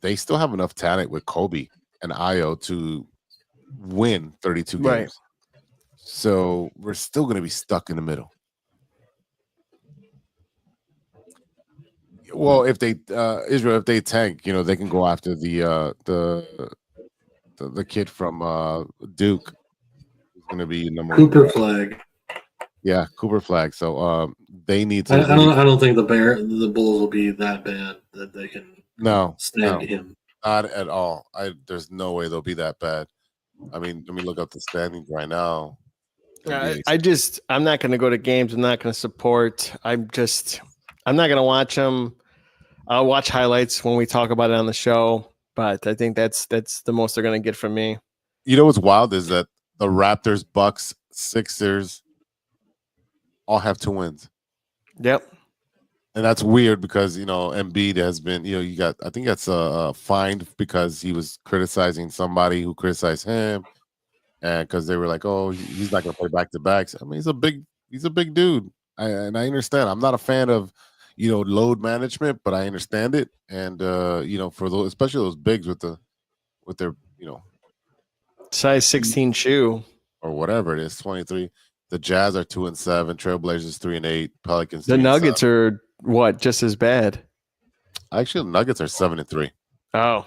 they still have enough talent with Kobe and Ayo to win 32 games. Right. So we're still going to be stuck in the middle. Well, if they Israel, if they tank, they can go after the kid from Duke. Who's going to be number Cooper Flag. Yeah, Cooper Flag. So they need to. I don't think the Bulls will be that bad that they can stand him. Not at all. There's no way they'll be that bad. I mean, let me look up the standings right now. I'm not going to go to games. I'm not going to support. I'm not going to watch them. I'll watch highlights when we talk about it on the show, but I think that's the most they're going to get from me. You know what's wild is that the Raptors, Bucks, Sixers all have 2 wins. Yep. And that's weird because, Embiid has been, I think that's fined because he was criticizing somebody who criticized him. And because they were like, oh, he's not going to play back-to-backs. I mean, he's a big dude. And I understand. I'm not a fan of, load management, but I understand it. And, for those, especially those bigs with their, size 16 shoe or whatever it is, 23. The Jazz are 2-7, Trailblazers 3-8, Pelicans. The Nuggets are what? Just as bad. Actually, the Nuggets are 7-3. Oh,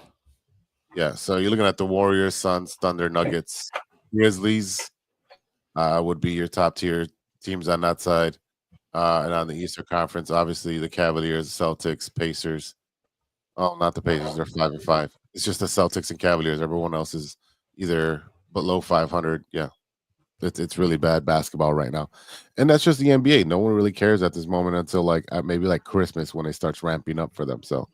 yeah. So you're looking at the Warriors, Suns, Thunder, Nuggets, Grizzlies would be your top tier teams on that side. And on the Eastern Conference, obviously the Cavaliers, Celtics, Pacers. Oh, not the Pacers. They're 5-5. It's just the Celtics and Cavaliers. Everyone else is either below 500. Yeah. It's really bad basketball right now. And that's just the NBA. No one really cares at this moment until maybe like Christmas when it starts ramping up for them. So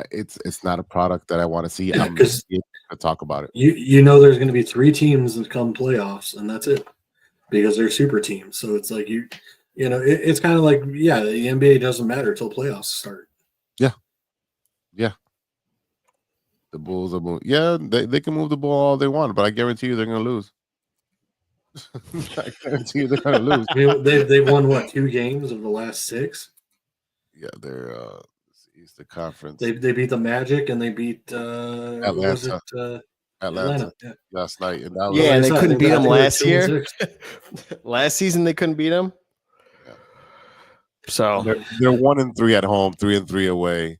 it's not a product that I want to see. Yeah, I'm just to talk about it. There's going to be 3 teams that come playoffs, and that's it, because they're super teams. So it's like it's kind of like, the NBA doesn't matter till playoffs start. Yeah. The Bulls are they can move the ball all they want, but I guarantee you they're going to lose. I guarantee you they're going to lose. I mean, they've won what, 2 games of the last 6? Yeah, they're Eastern Conference. They beat the Magic and they beat Atlanta. Atlanta last night. And and they couldn't beat them last year. Last season they couldn't beat them. Yeah. So they're 1-3 at home, 3-3 away,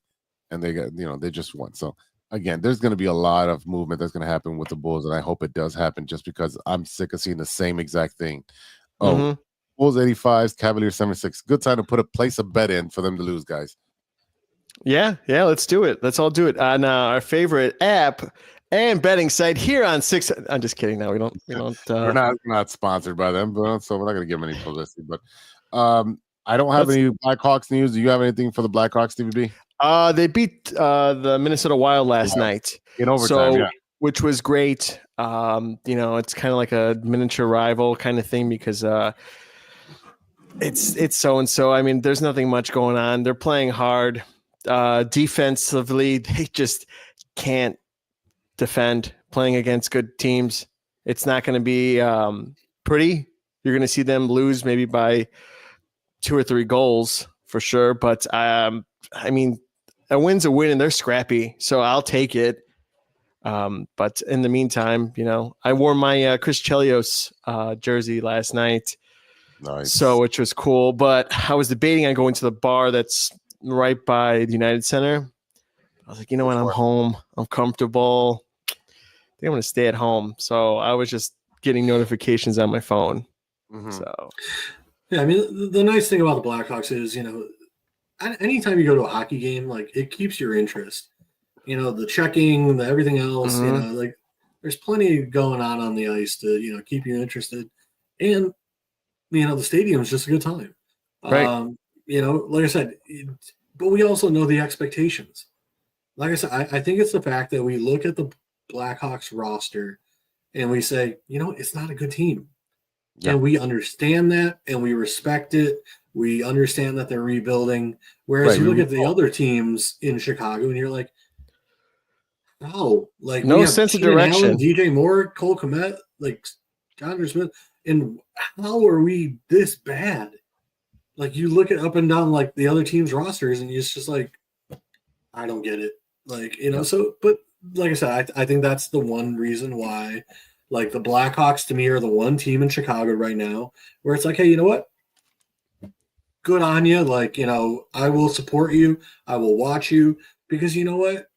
and they got they just won. So again, there's going to be a lot of movement that's going to happen with the Bulls, and I hope it does happen just because I'm sick of seeing the same exact thing. Oh, Bulls 85s, Cavaliers 76. Good time to place a bet in for them to lose, guys. Yeah, let's do it. Let's all do it on our favorite app and betting site here on 6. I'm just kidding. No, we don't. We're not sponsored by them, so we're not going to give them any publicity. But I don't have any Blackhawks news. Do you have anything for the Blackhawks, TVB? They beat the Minnesota Wild last night in overtime, which was great. It's kind of like a miniature rival kind of thing because it's so and so. I mean, there's nothing much going on. They're playing hard. Defensively, they just can't defend playing against good teams. It's not going to be pretty. You're going to see them lose maybe by 2 or 3 goals for sure. But I mean, a win's a win and they're scrappy. So I'll take it. But in the meantime, I wore my Chris Chelios jersey last night. Nice. So, which was cool. But I was debating on going to the bar that's right by the United Center. I was like, you know what? I'm home. I'm comfortable. I think I'm going to stay at home. So I was just getting notifications on my phone. Mm-hmm. So, yeah, I mean, the nice thing about the Blackhawks is, anytime you go to a hockey game, it keeps your interest. The checking, the everything else, there's plenty going on the ice to, keep you interested. And, the stadium is just a good time. Right. Like I said, but we also know the expectations. Like I said, I think it's the fact that we look at the Blackhawks roster and we say, it's not a good team. Yeah. And we understand that and we respect it. We understand that they're rebuilding. Whereas you look at the other teams in Chicago and you're like, no sense of direction. Allen, DJ Moore, Cole Kmet, Chandler Smith. And how are we this bad? You look at up and down the other teams' rosters, and it's just I don't get it. So, but like I said, I think that's the one reason why, the Blackhawks to me are the one team in Chicago right now where it's hey, you know what? Good on you. I will support you. I will watch you because you know what?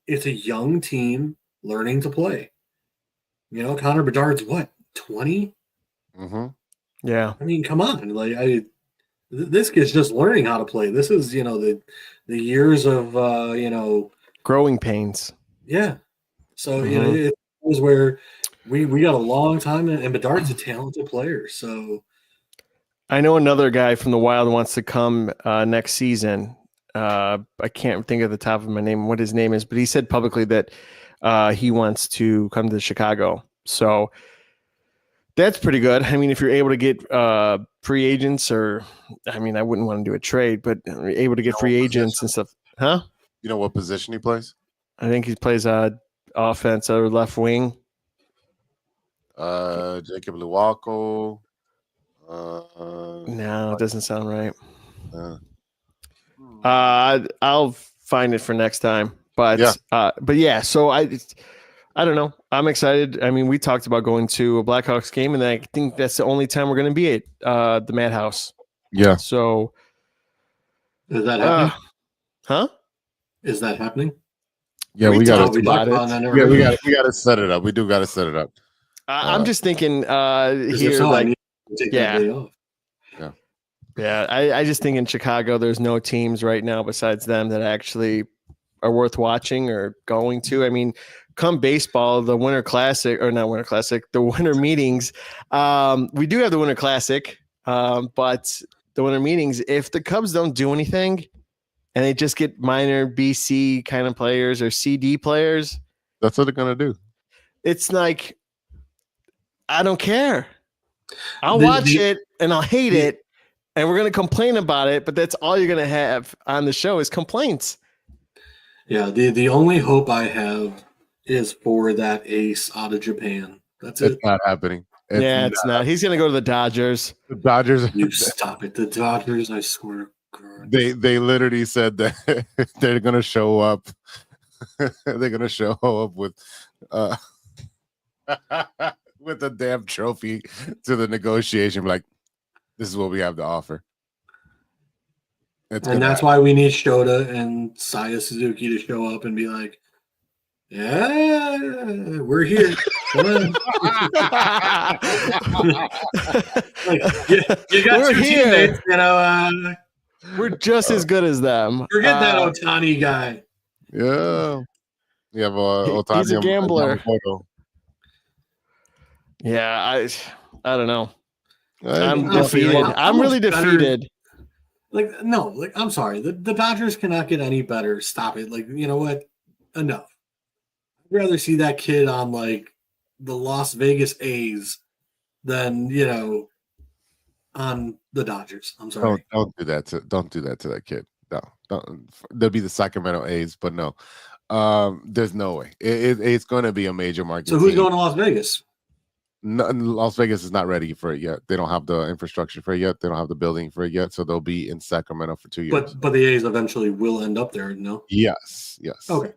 It's a young team learning to play. Connor Bedard's what, 20? Mm-hmm. Yeah. I mean, come on. This kid's just learning how to play. This is, the years of, growing pains. Yeah. So, it was where, We got a long time, and Bedard's a talented player. So I know another guy from the Wild wants to come next season. I can't think of the top of my name, what his name is, but he said publicly that he wants to come to Chicago. So that's pretty good. I mean, if you're able to get free agents, or I mean, I wouldn't want to do a trade, but able to get free agents and stuff, huh? You know what position he plays? I think he plays offense or left wing. Jacob Luwako. No, it doesn't sound right. I'll find it for next time. But yeah. So I don't know. I'm excited. I mean, we talked about going to a Blackhawks game, and I think that's the only time we're going to be at the Madhouse. Yeah. So is that happening? Huh? Is that happening? Yeah, we got to set it up. We do got to set it up. I'm just thinking here, like, yeah. I just think in Chicago, there's no teams right now besides them that actually are worth watching or going to. I mean, come baseball, the Winter Classic, or not Winter Classic, the Winter Meetings. We do have the Winter Classic, but the Winter Meetings, if the Cubs don't do anything and they just get minor BC kind of players or CD players, that's what they're going to do. It's like, I don't care. I'll watch it and I'll hate it. And we're going to complain about it, but that's all you're going to have on the show is complaints. Yeah, the only hope I is for that ace out of Japan. That's it. It's not happening. It's not. He's going to go to the Dodgers. The Dodgers. You stop it. The Dodgers, I swear. God. They literally said that they're going to show up. They're going to show up with with a damn trophy to the negotiation. Like, this is what we have to offer. And that's why we need Shota and Saya Suzuki to show up and be like, yeah, we're here. Come on. Like, you got we're two here. teammates, you know. We're just as good as them. Forget that Ohtani guy. Yeah. You have Ohtani. He's a gambler. Yeah, I don't know. I'm defeated. I'm really defeated. I'm sorry. The Dodgers cannot get any better. Stop it. Like, you know what? Enough. I'd rather see that kid on like the Las Vegas A's than, on the Dodgers. I'm sorry. Don't do that to that kid. No, don't. They'll be the Sacramento A's, but no. There's no way. It's going to be a major market. So who's going to Las Vegas? No, Las Vegas is not ready for it yet. They don't have the infrastructure for it yet. They don't have the building for it yet. So they'll be in Sacramento for 2 years. But the A's eventually will end up there, no? Yes. Okay.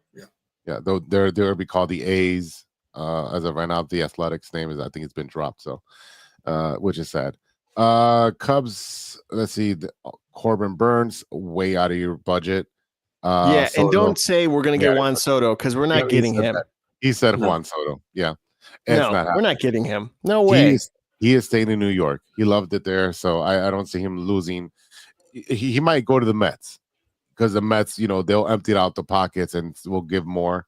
Yeah. They'll be called the A's. As of right now, the Athletics name is, I think it's been dropped. So, which is sad. Cubs. Let's see. Corbin Burns, way out of your budget. And don't say we're going to get Juan Soto because we're not getting him. He said Juan Soto. Yeah. We're not getting him. No way. He is staying in New York. He loved it there, so I don't see him losing. He might go to the Mets because the Mets, they'll empty out the pockets and will give more.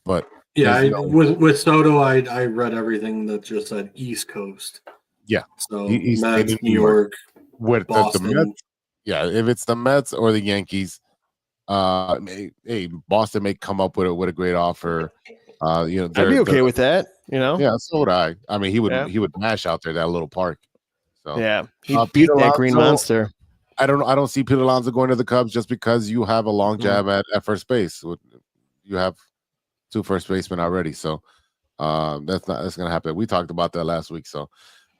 But with Soto, I read everything that just said East Coast. Yeah, so he's Mets, New York, with Boston. The Mets. Yeah, if it's the Mets or the Yankees, Boston may come up with a great offer. I'd be okay with that. Yeah, so would I. I mean, he would mash out there that little park. So yeah, he beat that Green Monster. I don't see Pete Alonso going to the Cubs just because you have a long jab at first base. You have 2 first basemen already, so that's gonna happen. We talked about that last week. So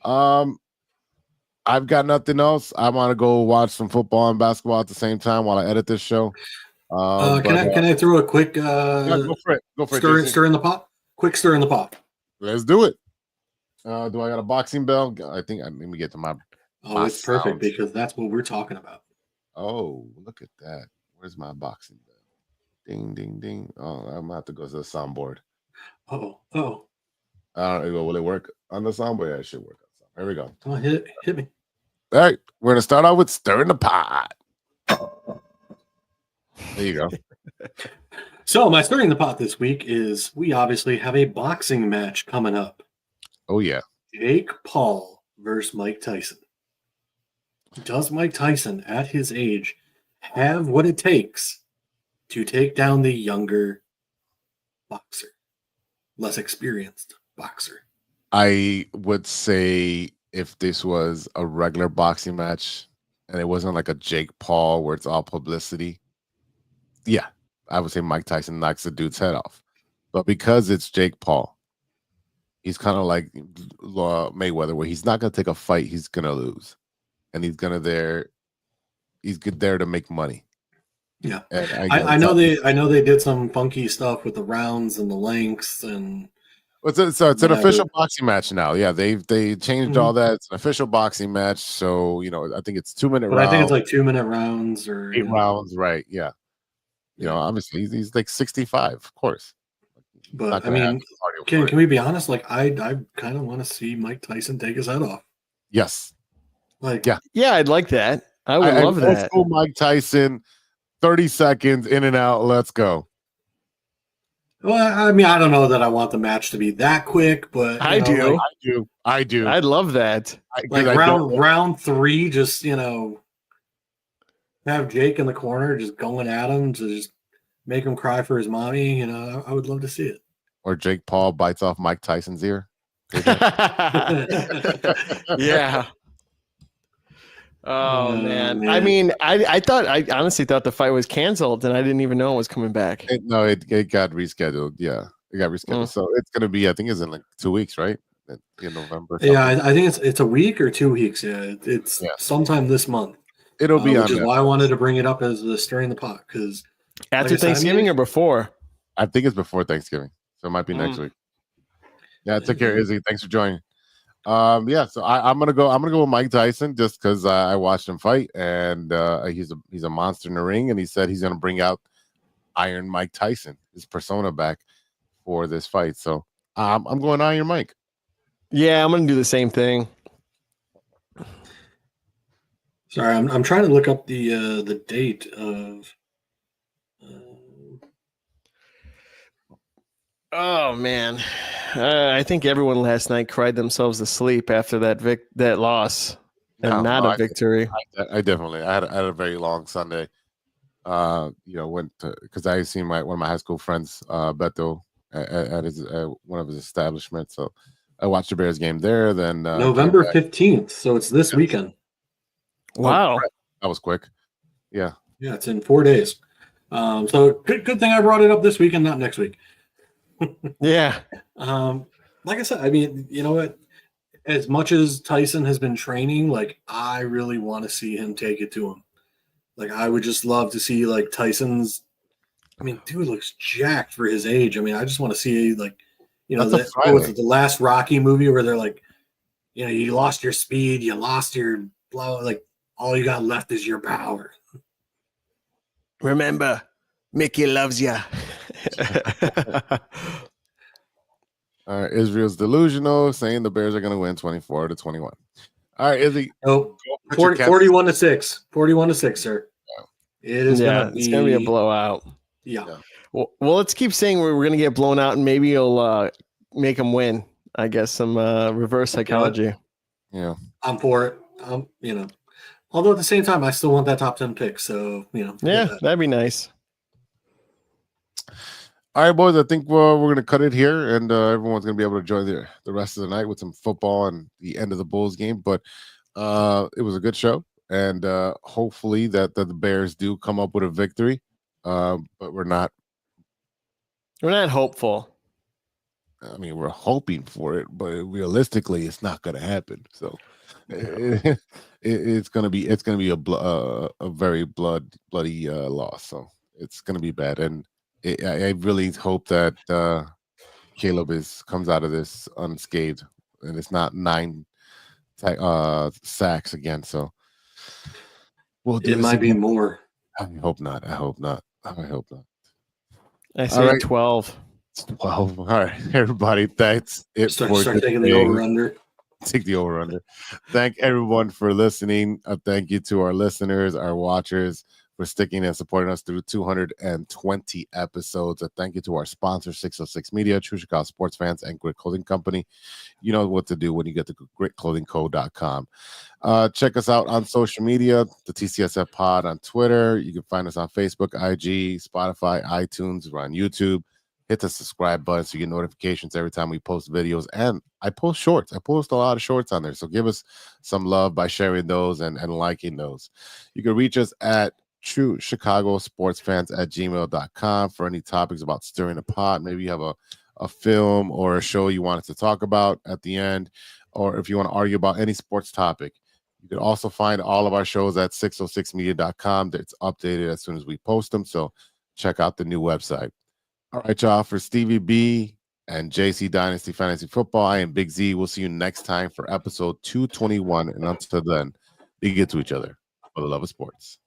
I've got nothing else. I'm gonna go watch some football and basketball at the same time while I edit this show. Can I throw a quick go for it. Stir in the pot? Quick stir in the pot. Let's do it. Do I got a boxing bell? I think let me get to my. It's perfect because that's what we're talking about. Oh, look at that. Where's my boxing bell? Ding, ding, ding. Oh, I'm gonna have to go to the soundboard. Oh. Will it work on the soundboard? Yeah, it should work. Here we go. Come on, hit me. All right, we're gonna start out with stirring the pot. There you go. So my stirring the pot this week is we obviously have a boxing match coming up. Oh yeah. Jake Paul versus Mike Tyson. Does Mike Tyson, at his age, have what it takes to take down the younger boxer, less experienced boxer? I would say if this was a regular boxing match and it wasn't like a Jake Paul where it's all publicity, yeah, I would say Mike Tyson knocks the dude's head off. But because it's Jake Paul, he's kind of like Mayweather, where he's not going to take a fight, he's going to lose. And he's there to make money. Yeah. And I know they did some funky stuff with the rounds and the lengths and so it's an official boxing match now. Yeah, they changed all that. It's an official boxing match. So, I think it's 2-minute rounds. I think it's like 2-minute rounds or 8 rounds, right? Yeah. Obviously he's like 65, of course. But I mean, can we be honest? Like I kind of want to see Mike Tyson take his head off. Yes. Like yeah, I'd like that. I would love that. Let's go, Mike Tyson. 30 seconds in and out. Let's go. Well, I mean, I don't know that I want the match to be that quick, but I do. I do. I'd love that. Like round 3, just have Jake in the corner, just going at him to just make him cry for his mommy. I would love to see it. Or Jake Paul bites off Mike Tyson's ear. Yeah. Oh man. I mean, I honestly thought the fight was canceled, and I didn't even know it was coming back. It got rescheduled. Yeah, it got rescheduled. So it's gonna be, I think it's in like 2 weeks, right? In November. Yeah, I think it's a week or 2 weeks. Yeah, it's sometime this month. It'll be which is why I wanted to bring it up as the stirring the pot, because after Thanksgiving or before? I think it's before Thanksgiving, so it might be next week. Yeah, take care, Izzy. Thanks for joining. So I'm gonna go with Mike Tyson just because I watched him fight, and he's a monster in the ring, and he said he's gonna bring out Iron Mike Tyson, his persona, back for this fight. So I'm going Iron Mike. Yeah, I'm gonna do the same thing. Sorry, I'm trying to look up the date of. Oh man, I think everyone last night cried themselves to sleep after that loss and a victory. I definitely. I had a very long Sunday. Went because I seen one of my high school friends, Beto, at one of his establishments. So I watched the Bears game there. Then November 15th, so it's this weekend. Wow, that was quick. Yeah, it's in 4 days. So good thing I brought it up this weekend, not next week. Yeah. Like I said, I mean, you know what? As much as Tyson has been training, like I really want to see him take it to him. Like I would just love to see like Tyson's. I mean, dude looks jacked for his age. I mean, I just want to see like, was it the last Rocky movie where they're like, you lost your speed, you lost your blah, like all you got left is your power. Remember, Mickey loves ya. Israel's delusional, saying the Bears are going to win 24-21. All right, Izzy. Oh, 41-6. 41-6, sir. Yeah. It is it's going to be a blowout. Yeah. Well, let's keep saying we're going to get blown out, and maybe you'll make them win. I guess some reverse psychology. Yeah. I'm for it. Although at the same time, I still want that top 10 pick. So, Yeah, that'd be nice. All right, boys, I think we're going to cut it here, and everyone's going to be able to enjoy the rest of the night with some football and the end of the Bulls game. But it was a good show, and hopefully that the Bears do come up with a victory. But we're not hopeful. I mean, we're hoping for it, but realistically, it's not going to happen. So it's going to be a very bloody loss. So it's going to be bad, and I really hope that Caleb comes out of this unscathed, and it's not 9 sacks again. So it might be more. I hope not. I hope not. I say 12. 12. All right, everybody. That's it. Start taking the over/under. Take the over/under. Thank everyone for listening. Thank you to our listeners, our watchers. for sticking and supporting us through 220 episodes. A thank you to our sponsor, 606 Media, True Chicago Sports Fans, and Grit Clothing Company. You know what to do when you get to gritclothingco.com. Check us out on social media, the TCSF Pod on Twitter. You can find us on Facebook, IG, Spotify, iTunes. We're on YouTube. Hit the subscribe button so you get notifications every time we post videos. And I post shorts. I post a lot of shorts on there. So give us some love by sharing those and liking those. You can reach us at True Chicago Sports Fans at gmail.com for any topics about stirring the pot. Maybe you have a film or a show you want us to talk about at the end, or if you want to argue about any sports topic. You can also find all of our shows at 606media.com. It's updated as soon as we post them. So check out the new website. All right, y'all, for Stevie B and JC Dynasty Fantasy Football, I am Big Z. We'll see you next time for episode 221. And until then, be good to each other for the love of sports.